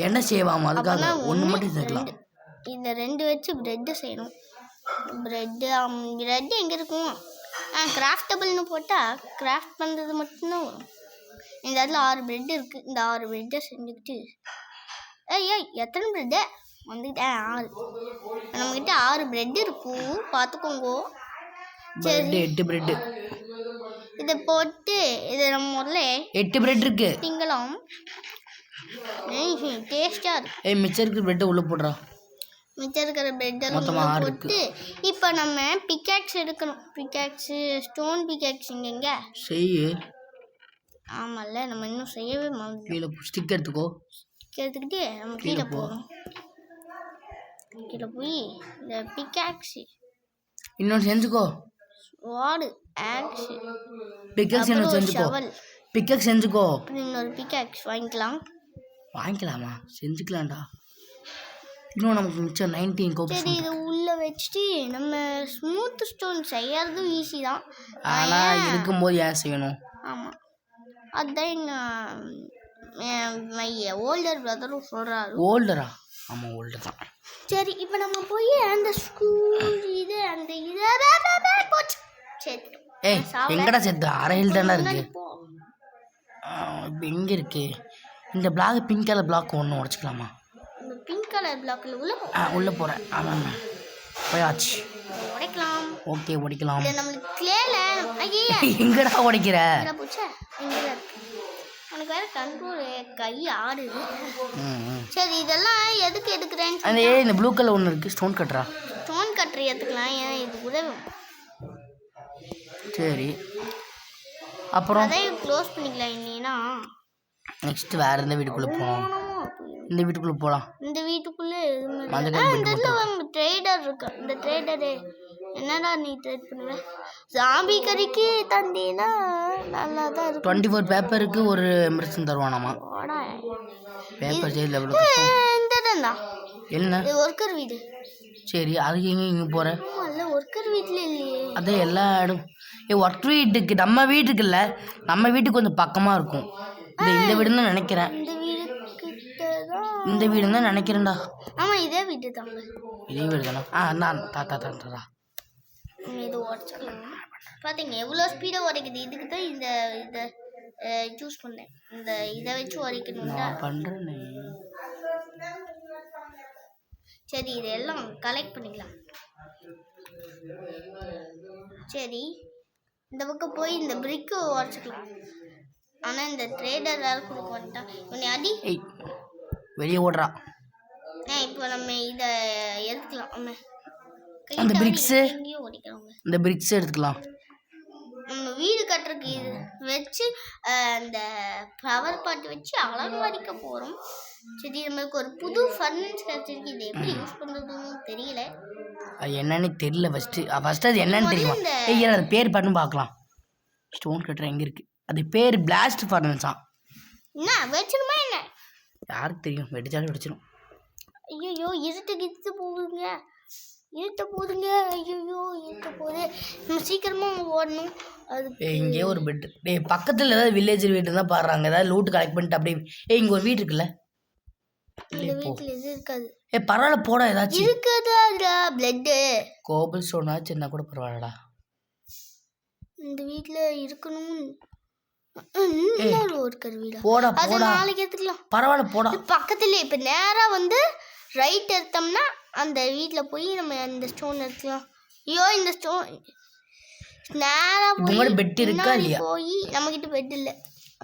என்ன சேவ் ஆகும், அதுக்காக ஒன்று மட்டும் சேர்க்கலாம். இந்த 2 வச்சு ப்ரெட்டு செய்யணும். ப்ரெட்டு எங்கே இருக்கும்? கிராஃப்டபுள்னு போட்டால் கிராஃப்ட் பண்ணுறது மட்டும்தான் வரும். இந்த இடத்துல 6 ப்ரெட் இருக்குது. இந்த 6 ப்ரெட்டை செஞ்சுக்கிட்டு எத்தனை ப்ரெட்டு வந்துக்கிட்டேன்? 6. நம்மக்கிட்ட 6 ப்ரெட் இருக்கும், பார்த்துக்கோங்க. சரி 8 ப்ரெட்டு இதை போட்டு இதை நம்ம முதல்ல 8 ப்ரெட் இருக்கு திங்கலாம். டேஸ்ட்டாக இருக்கு. மிச்சம் இருக்கிற ப்ரெட்டை உள்ளே போடுறா. மிச்சம் இருக்கிற ப்ரெட்டெல்லாம் போட்டு இப்போ நம்ம பிக்காக்ஸ் எடுக்கணும். பிக்காக்ஸு, ஸ்டோன் பிக்காக்ஸ் இங்கே செய்யு. ஆமாம்ல நம்ம இன்னும் செய்யவே மாட்டோம். கீழே ஸ்டிக் எடுத்துக்கோ. எடுத்துக்கிட்டு நம்ம கீழே போகிறோம். கீழே போய் இந்த பிக்காக்ஸு இன்னொன்று செஞ்சுக்கோ. வாடு ஆக்ஸ் பிக்கக்ஸ் அப்புறம் இன்னும் ஒரு செஞ்சுக்கோ. ஷவல். பிக்கக்ஸ் செஞ்சுக்கோ. அப்புறம் இன்னொரு பிக்காக்ஸ் வாங்கிக்கலாம். வாங்கிக்கலாமா? செஞ்சுக்கலாம்டா. இன்னும் நமக்கு மிச்சம் 19 கோப்ஸ். சரி இதை உள்ளே வச்சுட்டு நம்ம ஸ்மூத் ஸ்டோன் செய்யறதும் ஈஸி தான். ஆனால் இருக்கும்போது ஏன் செய்யணும்? ஆமாம், அதுதான் எங்கள் ஓல்டர் பிரதரும் சொல்கிறாரு. ஓல்டரா? ஆமாம் ஓல்டர் தான். சரி இப்போ நம்ம போய் அந்த ஸ்கூல் இது அந்த இதை போச்சு. சரி ஏய் எங்கடா செத்து? அறையில் தானே இருக்கு. போ. இப்போ எங்கே இருக்கு இந்த பிளாக்? பிங்க் கலர் பிளாக் ஒன்று உடச்சிக்கலாமா? இந்த பிங்க் கலர் பிளாக்கில் உள்ள உள்ளே போகிறேன். ஆமாம் போயாச்சு. உடைக்கலாம். ஓகே உடைக்கலாம். இல்லை நம்மளுக்கு கிளேல ஐயா எங்கடா உடைக்கிற? போச்சா இங்கே இருக்கு. உனக்கு வேற கண்ட்ரோல் கை ஆடுது. சரி இதெல்லாம் எதுக்கு எடுக்கிறேன்னு அந்த இந்த ப்ளூ கலர் ஒன்று இருக்குது. ஸ்டோன் கட்டுறா. ஸ்டோன் கட்டர் எடுத்துக்கலாம். ஏன்னா இது உதவும். சரி அப்புறம் அதை க்ளோஸ் பண்ணிக்கலாம். இல்லைன்னா நெக்ஸ்ட் வேற எந்த வீட்டுக்குள்ளே போகலாம்? இந்த வீட்டுக்குள்ளே போகலாம். இந்த வீட்டுக்குள்ளே மஞ்சள் இந்த இதில் ட்ரேடர் இருக்கு. இந்த ட்ரேடரு என்னடா நீ ட்ரேட் பண்ணுவ? ஜாம்பி கறிக்கு தந்தீங்கன்னா நல்லா தான் இருக்கும். 24 பேப்பருக்கு ஒரு மெடிசன் தருவானாமா. பேப்பர் ஜெயிலில் எவ்வளோ? இந்த தான் என்ன ஒர்க்கர் வீடு. சரி அதுக்கு எங்கே இங்கே போகிறேன்? இல்லை ஒர்க்கர் வீட்டில் இல்லையே. அதே எல்லா இடம். ஒர்க் வீட்டுக்கு நம்ம வீட்டுக்கு இல்லை, நம்ம வீட்டுக்கு கொஞ்சம் பக்கமாக இருக்கும். இந்த வீடுன்னு தான் நினைக்கிறேன். இந்த வீடு கிட்ட தான். இந்த வீடுன்னு தான் நினைக்கிறேன்டா. ஆமாம் இதே வீடு தான். இதே வீடு தானே? நான் தாத்தா இது உடச்சிக்கலாம். பார்த்தீங்க எவ்வளோ ஸ்பீடாக உடைக்குது. இதுக்கு தான் இந்த இதை சூஸ் பண்ணேன். இந்த இதை வச்சு உடைக்கணும்டா பண்ணுறேன்னு. சரி இதெல்லாம் கலெக்ட் பண்ணிக்கலாம். சரி இந்த பக்கம் போய் இந்த பிரிக்கு உடச்சிக்கலாம். ஆனால் இந்த ட்ரேடர் வேறு கொடுக்க வந்துட்டான். உன்னை அடி. வெளியே ஓடுறா. இப்போ நம்ம இதை எடுத்துக்கலாம். நம்ம அந்த பிரிக்ஸு எங்கேயும் ஓடிக்கிறோங்க. இந்த பிரிக்ஸ் எடுத்துக்கலாம். நம்ம வீடு கட்டுறதுக்கு இது வச்சு அந்த ஃப்ளவர் பாட்டு வச்சு அலங்கரிக்க போகிறோம். சரி நம்மளுக்கு ஒரு புது ஃபர்னிச்சர் கிடச்சிருக்கு. இது எப்படி யூஸ் பண்ணுறதுன்னு தெரியல. அது என்னன்னு தெரியல. ஃபஸ்ட்டு அது என்னன்னு தெரியுமா? அது பேர் பண்ணு பார்க்கலாம். ஸ்டோன் கட்டுற எங்கே இருக்குது? அது பேர் பிளாஸ்ட் ஃபர்னஸா? என்ன வெடிச்சிடுமா என்ன? யாருக்கு தெரியும்? வெடிச்சாலும் வெடிச்சிடும். ஐயோ இருட்டு போகுதுங்க. ஐயோ இருட்ட போகுது. நம்ம சீக்கிரமாக ஓடணும். அது இங்கே ஒரு பெட்டு. பக்கத்தில் ஏதாவது வில்லேஜ் வீட்டு தான் பாடுறாங்க. ஏதாவது லூட்டு கலெக்ட் பண்ணிட்டு அப்படியே இங்கே ஒரு வீடு இருக்குல்ல? இந்த வீட்டில் இது இருக்காது. பரவாயில்ல போடா. ஏதாச்சும் இருக்காதா? பிளட்டு கோபிள் ஸ்டோனா சின்ன கூட பரவாயில்லடா. இந்த வீட்டில் இருக்கணும். ஒருக்கர் வீடா? போடா அது நாளைக்கு எடுத்துக்கலாம். பரவாயில்ல போடா. பக்கத்துல இப்போ நேராக வந்து ரைட் எடுத்தோம்னா அந்த வீட்டில் போய் நம்ம அந்த ஸ்டோன் எடுத்துக்கலாம். ஐயோ இந்த ஸ்டோன் நேராக போய் பெட் இருக்கா இல்லையா? போய் நம்மக்கிட்ட பெட் இல்லை.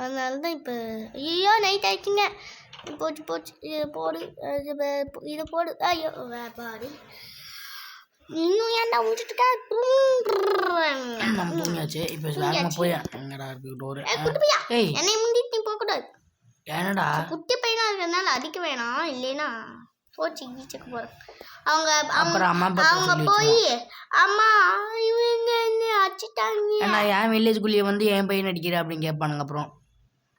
அதனால தான் இப்போ ஐயோ நைட் ஆயிடுச்சுங்க. போச்சு இதை போடு. இதை போடு. ஐயோ பாடி இன்னும் ஏன்டா முடிச்சுட்டுக்கா? தூங்கியாச்சு. இப்போ வேகமாக போய் எங்கடா இருக்கு டோரு? என்னை முந்திட்டு நீ போகக்கூடாது. ஏனடா? குட்டி பையனா இருக்கிறதுனால அடிக்க வேணாம். இல்லைன்னா போச்சு ஈச்சக்க போகிறேன். அவங்க போய் அம்மா இவங்க என்ன அடிச்சிட்டாங்க. நான் என் வில்லேஜ்குள்ளேயே வந்து என் பையன் அடிக்கிறேன் அப்படின்னு கேட்பானுங்க. அப்புறம்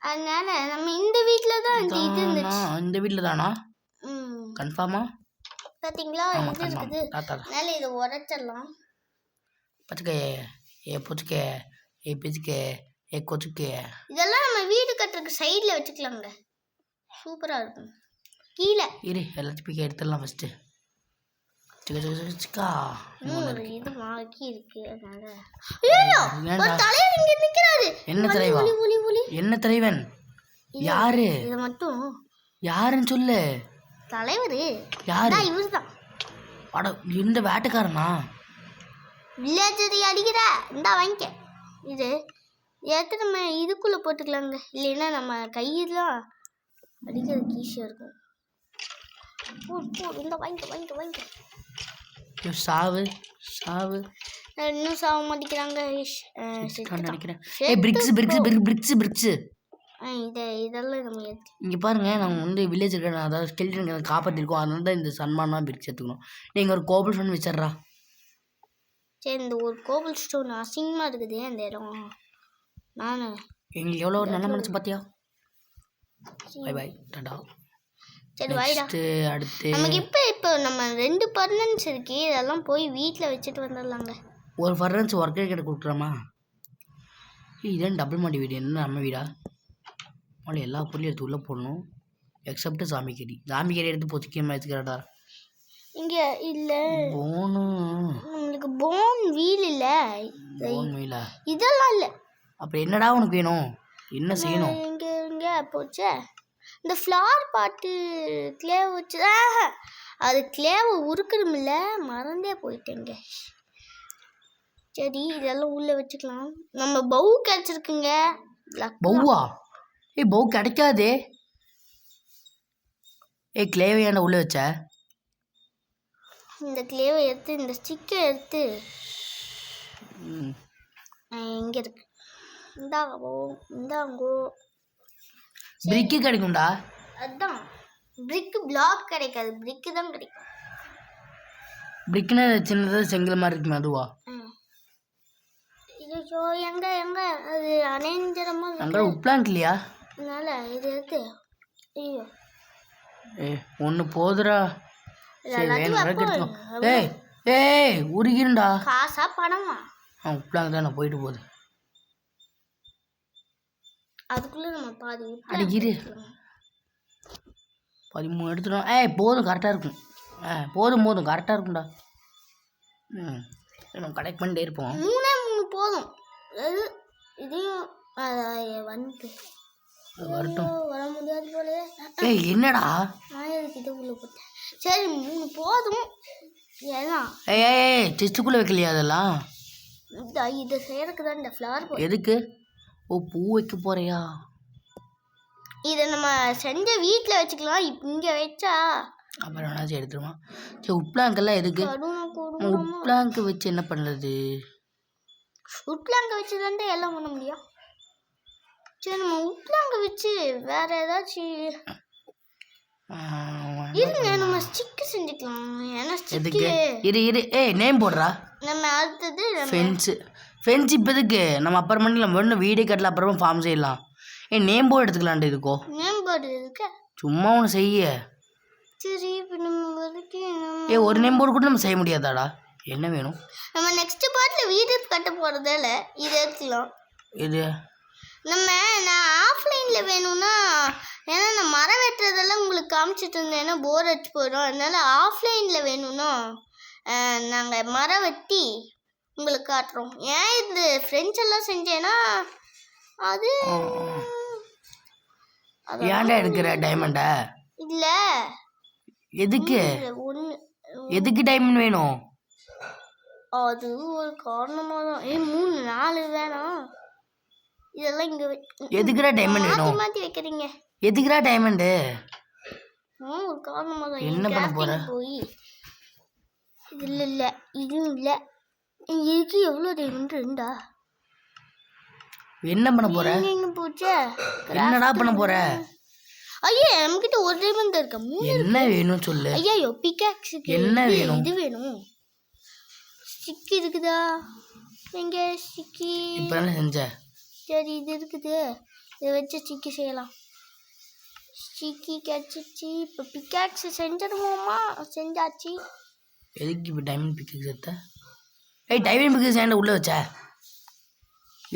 அதனால நம்ம இந்த வீட்டில் தான் இது இருந்துச்சு. இந்த வீட்டில் தானா? கன்ஃபார்மா? பார்த்தீங்களா இது இருக்குது. அதனால இதை உடைச்சிடலாம். பச்சுக்கே பூச்சுக்கே பிச்சுக்கே கொச்சுக்கே. இதெல்லாம் நம்ம வீடு கட்டுறதுக்கு சைடில் வச்சுக்கலாங்க. சூப்பராக இருக்கும். கீழே இரு எல்லாத்தையும் போய் எடுத்துடலாம் ஃபஸ்ட்டு. இது மாக்கி இருக்கு. என்ன தலைவா? என்ன தலைவன்? யாரு? இது மட்டும் யாருன்னு சொல்லு. தலைவர் யாரு? இவர் தான். அட இந்த வேட்டைக்காரனா? வில்லேஜரி அடிக்கிற இந்தா வாங்கிக்க. இது ஏற்ற நம்ம இதுக்குள்ளே போட்டுக்கலாங்க. இல்லைன்னா நம்ம கையெல்லாம் அடிக்கிறதுக்கு ஈஸியாக இருக்கும். இந்த வாங்கிக்க. சாவு சாவு இன்னும் சாக மாட்டேங்கிறாங்க. நினைக்கிறேன். பிரிக்ஸ் பிரிக்ஸ் பிரிக்ஸ் பிரிக்ஸ் இதெல்லாம் நம்ம இங்கே பாருங்க, நாங்கள் வந்து வில்லேஜ் இருக்கிற அதாவது ஸ்கெல்டன் காப்பாற்றிருக்கோம். அதனால தான் இந்த சன்மானம் பிரிக்ஸ் எடுத்துக்கணும். நீங்கள் ஒரு கோபிள் ஸ்டோன் வச்சிட்றா. சரி, இந்த ஒரு கோபிள் ஸ்டோன் அசிங்கமாக இருக்குது அந்த இடம். நான் எங்களுக்கு எவ்வளோ ஒரு நல்ல மனசு பார்த்தியா? Bye bye tata. சரி வாய்டா. அடுத்து நமக்கு இப்போ நம்ம 2 பர்மனன்ஸ் இருக்கு. இதெல்லாம் போய் வீட்டில் வச்சுட்டு வந்துடலாங்க. ஒரு ஃபர்னன்ஸ் ஒர்க்கே கிட்ட கொடுக்குறோமா? இதான் டபுள் மாடி வீடு. என்ன நம்ம வீடா? அவளை எல்லா பொருளையும் எடுத்து உள்ளே போடணும். எக்ஸப்ட் சாமிக்கறி. சாமிக்கறி எடுத்து பொச்சிக்கமா வச்சுக்கிறாடா. இங்கே இல்லை போனு நம்மளுக்கு போன் வீல் இல்லை. போன் வீலா? இதெல்லாம் இல்லை. அப்புறம் என்னடா உனக்கு வேணும்? என்ன செய்யணும்? இங்கே போச்சே இந்த ஃப்ளார் பாட்டு கிளேவை வச்சு அது கிளேவை உருக்கணுமில்ல, மறந்தே போயிட்டேங்க. சரி, இதெல்லாம் உள்ளே வச்சுக்கலாம். நம்ம பவு கிடச்சிருக்குங்க. பவுவா? பவு கிடைக்காதே. கிளேவை ஏன்டா உள்ளே வச்ச? இந்த கிளேவை எடுத்து இந்த ஸ்டிக்கை எடுத்து எங்கே இருக்கு? இந்தாங்கோ. பிரிக்கு கிடைக்கும்டா. அதுதான் பிரிக்கு. பிளாக் கிடைக்காது, பிரிக்கு தான் கிடைக்கும். பிரிக்குன்னு சின்னதாக செங்கல் மாதிரி இருக்குமே அதுவா? ஐயோ எங்க அது அநேஞ்சரமாக அங்கே உட்பிளான்ட் இல்லையா? அதனால இது எடுத்து ஐயோ ஒன்று போதுரா. உருகிருண்டா. காசா பணமா? உட்பிளாங்க தான் நான் போயிட்டு போகுது. அதுக்குள்ள நம்ம பாதி அடிக்கிரு 13 எடுத்துடும். போதும், கரெக்டாக இருக்கும். போதும் கரெக்டாக இருக்கும்டா. நம்ம கலெக்ட் பண்ணிட்டே இருப்போம். 3 போதும். இதையும் வந்து வரட்டும். வர முடியாது போல. என்னடா நான் எதுக்கு இதை உள்ள போட்டேன்? சரி 3 போதும். ஏன்னா செஸ்ட்டுக்குள்ளே வைக்கலையா அதெல்லாம்? இதை செய்யறதுக்கு தான் இந்த ஃப்ளவர். எதுக்கு? பூ வைக்க போறியா? இதை நம்ம செஞ்ச வீட்டில் வச்சுக்கலாம். இங்கே வச்சா அப்புறம் என்னாச்சும் எடுத்துருமா? சரி, உட்பிளாங்கெல்லாம் எதுக்கு? உட்பிளாங்க் வச்சு என்ன பண்ணுறது? உட்பிளாங்க வச்சு தான் எல்லாம் பண்ண முடியும். சரி, நம்ம உட்பிளாங்க வச்சு வேற ஏதாச்சும் இருங்க, நம்ம ஸ்டிக்கு செஞ்சுக்கலாம். ஏன்னா எதுக்கு? இரு நேம் போடுறா. நம்ம அடுத்தது ஃபென்ஸ் இப்போ எதுக்கு? நம்ம அப்புறமேட்டு நம்ம ஒன்று வீடே கட்டல, அப்புறமா ஃபார்ம் செய்யலாம். நேம் போர்டு எடுத்துக்கலான்ட்டு இதுக்கோ. நேம் போர்டு இருக்கு, சும்மா ஒன்று செய்ய. சரி, இப்போ நம்ம வரைக்கும் ஒரு நேம் போர்டு கூட நம்ம செய்ய முடியாதாடா? என்ன வேணும்? நம்ம நெக்ஸ்ட் பார்ட்டில் வீடு கட்ட போகிறதால இதை எடுத்துக்கலாம். இது நான் ஆஃப்லைனில் வேணும்னா, ஏன்னா நான் மரம் வெட்டுறதெல்லாம் உங்களுக்கு காமிச்சிட்டு இருந்தேன். ஏன்னா போர் அடிச்சு போயிடும். அதனால ஆஃப்லைனில் வேணும்னா நாங்கள் மரம் வெட்டி உங்களுக்கு காட்டுறோம். ஏன் இது ஃப்ரெண்ட்ஸ் எல்லாம் செஞ்சேன்னா அது ஏன்டா எடுக்கிற டைமண்டா? இல்லை, எதுக்கு? எதுக்கு டைமண்ட் வேணும்? அது ஒரு காரணமாக தான். 3 4 வேணாம். இதெல்லாம் இங்கே எதுக்குடா டைமண்ட் வேணும்? மாற்றி வைக்கிறீங்க. எதுக்குடா டைமண்டு? ஒரு காரணமாக தான். என்ன பண்ண போற? போய் இல்லை இதுவும் இல்லை. இதுக்கு எவ்வளோ டைமண்ட்? 2. என்ன பண்ண போற? போச்சே, என்னடா பண்ண போற? ஐயா, நம்மகிட்ட ஒரு டைமண்ட் இருக்கு. என்ன வேணும் சொல்லு. ஐயோ, பிக்காக்ஸுக்கு என்ன வேணும்? இது வேணும். ஸ்டிக் இருக்குதா? எங்க ஸ்டிக்கி? இப்பதானே செஞ்ச. சரி, இது இருக்குது. இதை வச்சு ஸ்டிக்கி செய்யலாம். ஸ்டிக்கி கிடச்சிச்சு. இப்போ பிக்காக்ஸ் செஞ்சிடுவோமா? செஞ்சாச்சு. எதுக்கு இப்போ டைமண்ட் பிக்காக்ஸ் எடுத்த? டைமண்ட் பிக்காக்ஸ் ஏன்டா உள்ள வச்ச?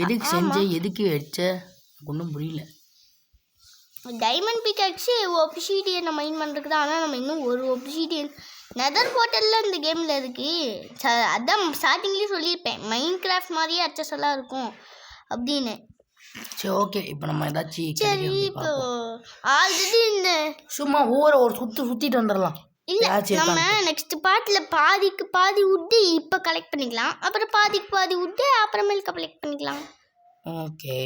எதுக்கு செஞ்ச? எதுக்கு வச்ச? ஒன்றும் புரியல. டைமண்ட் பிக்காக்ஸு ஒப்சிடியனை மைண்ட் பண்ணுறதுக்கு தான். ஆனால் நம்ம இன்னும் ஒரு ஒப்சிடியன் நெதர் போர்ட்டலில் இந்த கேமில் இருக்குது. அதான் ஸ்டார்டிங்லேயே சொல்லியிருப்பேன், மைண்ட் கிராஃப்ட் மாதிரியே அச்சஸ் எல்லாம் இருக்கும் அப்படின்னு. சரி, ஓகே. இப்போ நம்ம ஏதாச்சும் சரி, இப்போ ஆல்ரெடி இந்த சும்மா ஒரு சுற்றிட்டு வந்துடலாம். இல்லை, நம்ம நெக்ஸ்ட் பார்ட்டில் பாதிக்கு பாதி உட்டு இப்போ கலெக்ட் பண்ணிக்கலாம். அப்புறம் பாதிக்கு பாதி உட்டு அப்புறமேல் கலெக்ட் பண்ணிக்கலாம். ஓகே,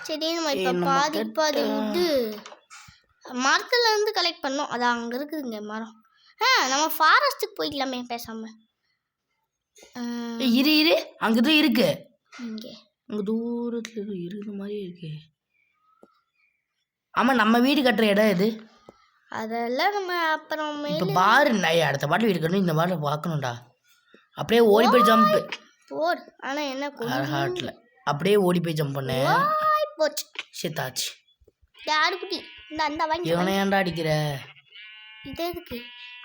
சரி. நம்ம இப்போ பாதிக்கு பாதி உட்டு மரத்துலேருந்து கலெக்ட் பண்ணோம். அது அங்கே இருக்குதுங்க மரம். நம்ம ஃபாரஸ்ட்டுக்கு போய்க்கலாமே பேசாம. இரு இரு அங்கதான் இருக்கு. இங்கே அங்க தூரத்துல இருக்கிற மாதிரி இருக்கு. ஆமா நம்ம வீடு கட்டுற இடம் இது. அதெல்லாம் நம்ம அப்புறம் இப்போ பாரு நான் அடுத்த பாட்டில் வீடு கட்டணும். இந்த பாட்டில் பார்க்கணும்டா. அப்படியே ஓடி போய் ஜம்ப் போர். ஆனா என்ன ஹார்ட்ல அப்படியே ஓடி போய் ஜம்ப் பண்ணேன். போச்சு சேத்தாச்சு. யாரு குட்டி இந்த அந்த வாங்கி இவனை ஏன்டா அடிக்கிற? இது எதுக்கு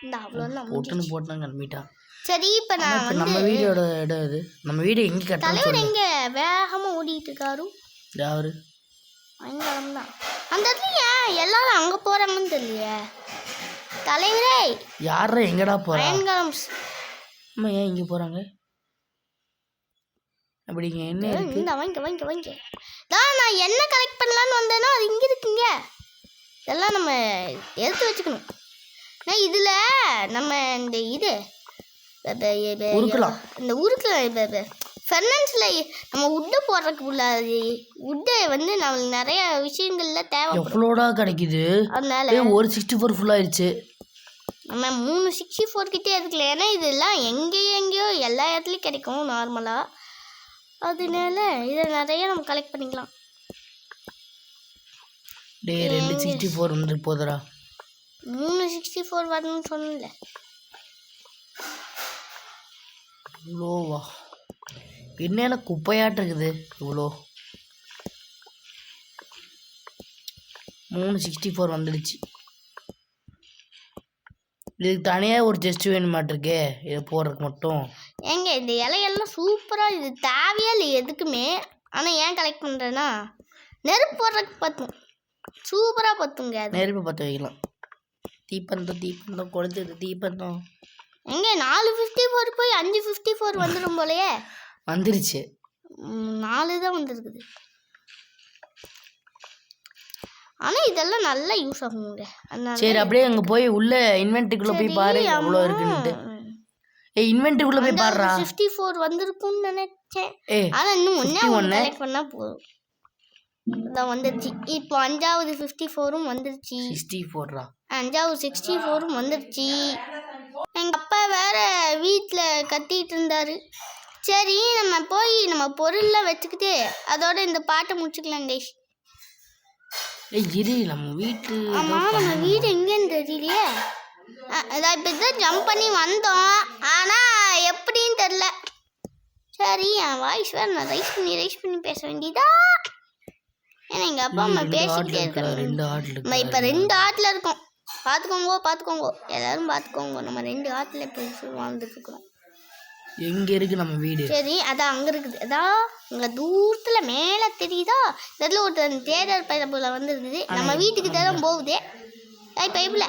இந்த அவ்வளோதான் போட்டுன்னு கிளம்பிட்டான். சரி இப்போ நான் நம்ம வீடோட இடம் இது. நம்ம வீடு எங்கே கட்டணும்? தலைவர் எங்க வேகமாக ஓடிட்டு இருக்காரு? யாரு? பயங்கரம் தான் அந்த இடத்துல. எல்லாரும் அங்கே போகிறாங்கன்னு தெரியலையே தலைவரே. யாரா எங்கடா போறா? பயங்கரம். அம்மா ஏன் இங்கே போகிறாங்க? அப்படிங்க என்ன இருக்கு? இந்த வாங்க நான் என்ன கலெக்ட் பண்ணலான்னு வந்தேன்னா அது இங்கே இருக்குங்க. இதெல்லாம் நம்ம எடுத்து வச்சுக்கணும். இதில் நம்ம இந்த இது உருக்கலாம். இந்த உருக்கலாம் ஃபெர்னன்ஸில் நம்ம உட்டை போடுறதுக்கு உள்ள உட்டை வந்து நம்மளுக்கு நிறைய விஷயங்கள்ல தேவை. எவ்வளோடா கிடைக்குது? அதனால ஒரு 64 ஃபுல் ஆயிடுச்சு. நம்ம 364 கிட்டே இருக்குல்ல. ஏன்னா இதெல்லாம் எங்கேயோ எல்லா இடத்துலையும் கிடைக்கும் நார்மலாக. அதனால இதை நிறைய நம்ம கலெக்ட் பண்ணிக்கலாம். 264 வந்து போதுடா. 364 வரணும்னு சொன்னல. இவ்வளோவா? என்ன குப்பையாட்டு இருக்குது இவ்வளோ? 364 வந்துடுச்சு. இதுக்கு தனியாக ஒரு டெஸ்ட் வேணுமாட்டிருக்கே இதை போடுறதுக்கு மட்டும். ஏங்க இந்த இலையெல்லாம் சூப்பராக இது தேவையா இல்லை எதுக்குமே. ஆனால் ஏன் கலெக்ட் பண்ணுறேன்னா நெருப்பு போடுறதுக்கு பற்றும் சூப்பராக பற்றுங்க. நெருப்பு பற்ற வைக்கலாம். தீப்பந்தம் கொடுத்துது தீப்பந்தம். எங்க 454 போய் 554 வந்துடும் போலயே. வந்துருச்சு. 4 தான் வந்துருக்குது. ஆனால் இதெல்லாம் நல்லா யூஸ் ஆகுங்க. சரி அப்படியே அங்கே போய் உள்ள இன்வென்ட்ரிக்குள்ளே போய் பாரு எவ்வளோ இருக்குன்ட்டு. இன்வென்ட்ரிக்குள்ளே போய் பாருடா. 54 வந்திருக்கும்னு நினைச்சேன். ஆனால் இன்னும் ஒன்று கலெக்ட் பண்ணால் போதும். இதான் வந்துருச்சு. இப்போ 5வது 54ம் வந்துருச்சு. 64 5வது 64ம் வந்துருச்சு. எங்கள் அப்பா வேற வீட்டில் கத்திட்டு இருந்தாரு. சரி நம்ம போய் நம்ம பொருள்லாம் வச்சுக்கிட்டு அதோட இந்த பாட்டை முடிச்சுக்கலாம் டேஷ். இரு நம்ம வீட்டு. ஆமாம் நம்ம வீடு எங்கேன்னு தெரியலையே. அதான் இப்போ தான் ஜம்ப் பண்ணி வந்தோம். ஆனால் எப்படின்னு தெரில. சரி என் வாய்ஸ் வேறு நான் ரைஸ் பண்ணி பேச வேண்டியதா. ஏன்னா எங்கள் அப்பா அம்மா பேசிக்கிட்டே இருக்காங்க. நம்ம இப்போ 2 ஆட்டில் இருக்கோம். பார்த்துக்கோங்க எல்லாரும் பார்த்துக்கோங்க. நம்ம 2 ஆட்டில் இப்போ வாழ்ந்துட்டுருக்குறோம். எங்கே இருக்குது நம்ம வீடு? சரி அதான் அங்கே இருக்குது. அதான் இங்கே தூரத்தில் மேலே தெரியுதா? இதில் ஒரு தேடர் பைப்பில் வந்துருக்குது. நம்ம வீட்டுக்கு தான் போகுது. பைப்பில்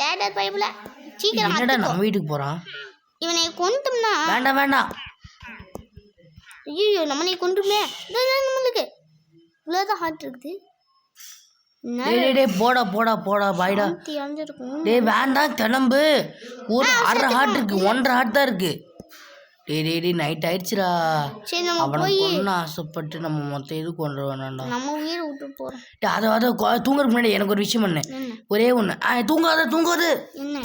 தேடர் பைப்பில் சீக்கிரம் நம்ம வீட்டுக்கு போகிறான். இவனை கொண்டுட்டோம்னா வேண்டாம். ஐயோ நம்மளை கொண்டுமே. நம்மளுக்கு இவ்வளோதான் ஹார்ட் இருக்குது. போடா பாய்டா. வேண்டாம் கிளம்பு. ஒரு 1/2 ஹார்ட் இருக்கு. 1.5 ஹார்ட் தான் இருக்கு. டேய் நைட் ஆயிடுச்சுடா. அவனை கொண்டு ஆசைப்பட்டு நம்ம மொத்தம் இது கொண்டு வேணாம்டா. நம்ம உயிரை விட்டு போறோம். அதை தூங்குறதுக்கு முன்னாடி எனக்கு ஒரு விஷயம் பண்ணு. ஒரே ஒன்று. தூங்காது. என்ன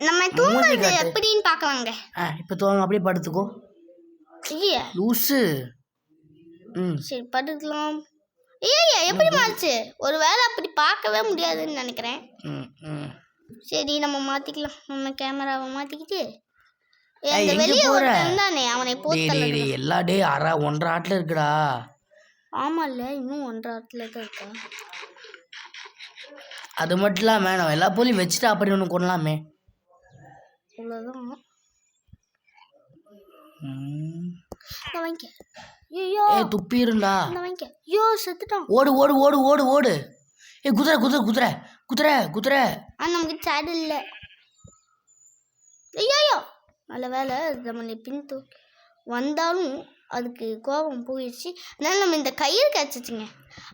நம்ம தூங்குறது எப்படின்னு பார்க்கலாங்க. இப்போ தூங்க அப்படியே படுத்துக்கோ. லூசு. சரி படுக்கலாம். ஐயா எப்படி மாறிச்சு? ஒரு வேளை அப்படி பார்க்கவே முடியாதுன்னு நினைக்கிறேன். சரி நம்ம மாற்றிக்கலாம். நம்ம கேமராவை மாற்றிக்கிட்டு அவனை எல்லா டே 1.5 ஆட்டில் இருக்குடா. ஆமா இல்ல இன்னும் 1.5 ஆட்டில் தான் இருக்கா. அது மட்டும் இல்லாம நம்ம எல்லா போலையும் வச்சுட்டு அப்படி ஒன்று கொள்ளலாமே. அவ்வளோதான். துப்பிருண்டா. செத்துட்டான். ஓடு. குதிரை. நமக்கு சேடல் இல்லை. ஐயோ நல்ல வேலை நம்ம பின் வந்தாலும் அதுக்கு கோபம் போயிடுச்சு. அதனால நம்ம இந்த கயிறு கிடச்சிச்சுங்க.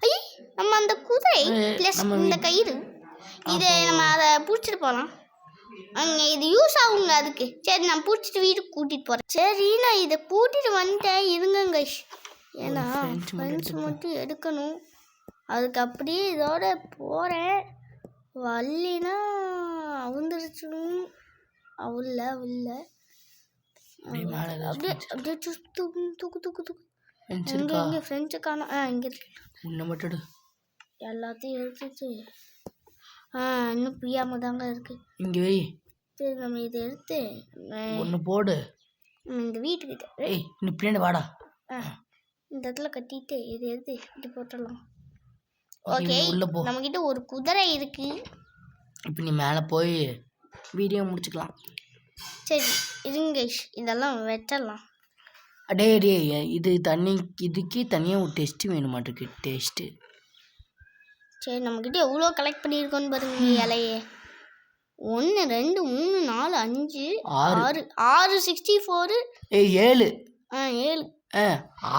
ஐய நம்ம அந்த குதிரை ப்ளஸ் இந்த கயிறு இதை நம்ம அதை பிடிச்சிட்டு போகலாம். அங்கே இது யூஸ் ஆகுங்க அதுக்கு. சரி நான் பிடிச்சிட்டு வீட்டுக்கு கூட்டிகிட்டு போகிறேன். சரி நான் இதை கூட்டிகிட்டு வந்துட்டேன் இருங்கங்க. ஏன்னா ஃப்ரெண்ட்ஸ் மட்டும் எடுக்கணும். அதுக்கு அப்படியே இதோட போகிறேன். வரலைன்னா அவுந்துருச்சு. அவுல்ல அப்படியே மேலே அப்படியே அப்படியே தூக்கு தூக்கு தூக்கு தூக்கு. பென்ஸ் இங்கே இருக்கா? இங்கே ஃப்ரெண்ட்ஸு காணும். இங்கே இருக்கு. உன்னை மட்டும் எடு. எல்லாத்தையும் எடுத்துச்சு. இன்னும் பிரியாமல் தாங்க இருக்கு. இங்கே வை. சரி நம்ம இதை எடுத்து ஒன்று போடு. இந்த வீட்டுக்கிட்ட ஏய் இன்னும் பின்னாடி வாடா. இந்த இடத்துல கட்டிட்டு இதை எடுத்து இப்படி போட்டுடலாம். ஓகே, ஓகே, உள்ள போ. நம்மக்கிட்ட ஒரு குதிரை இருக்கு. இப்போ நீ மேலே போய் வீடியோ முடிச்சுக்கலாம். சரி இருங்க, இதெல்லாம் வெட்டலாம். அடே டே, இது தண்ணி இதுக்கு தனியாக ஒரு டெஸ்ட்டு வேணுமாட்டுருக்கு. டெஸ்ட்டு. சரி நம்மக்கிட்ட எவ்வளோ கலெக்ட் பண்ணியிருக்கோன்னு பாருங்க. இலையே 1 2 3 4 5 6 6 64. ஏய் 7. 7.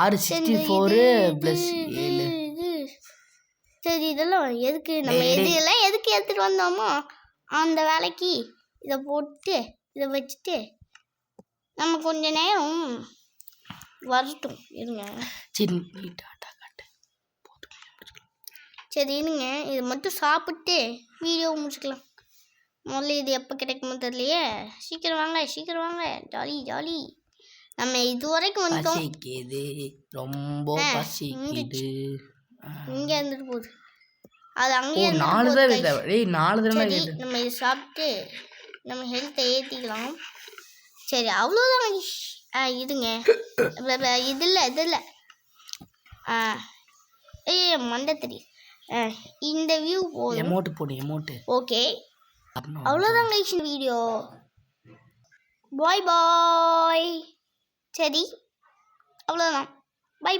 6 64 ப்ளஸ் 7. சரி இதெல்லாம் எதுக்கு நம்ம இதெல்லாம் எதுக்கு எடுத்துகிட்டு வந்தோமோ அந்த வேலைக்கு இதை போட்டு இதை வச்சுட்டு நம்ம கொஞ்ச நேரம் வரட்டும். இருங்க. சரி நீ டாட்டா காட்டு. சரி இருங்க, இதை மட்டும் சாப்பிட்டு வீடியோ முடிச்சுக்கலாம். முதல்ல இது எப்போ கிடைக்குமோ தெரியலையே. சீக்கிரம் வாங்க. Jolly jolly. நம்ம இது வரைக்கும் வந்துட்டோம். பசிக்குது, ரொம்ப பசிக்குது. இங்கே இருந்துட்டு போகுது. அது அங்கேயே 4 தான் இருக்கு. ஏய் 4 தடவை சரி கேட்டு. நம்ம இதை சாப்பிட்டு நம்ம ஹெல்த்தை ஏற்றிக்கலாம். சரி அவ்வளோதான். இதுங்க இது இல்லை. ஏய் மண்டை தெரியும். இந்த வியூ போதும். எமோட்டு போடு, எமோட்டு. ஓகே அவ்வளோதான் கைஸ் இந்த வீடியோ. பாய். சரி அவ்வளோதான். பாய்.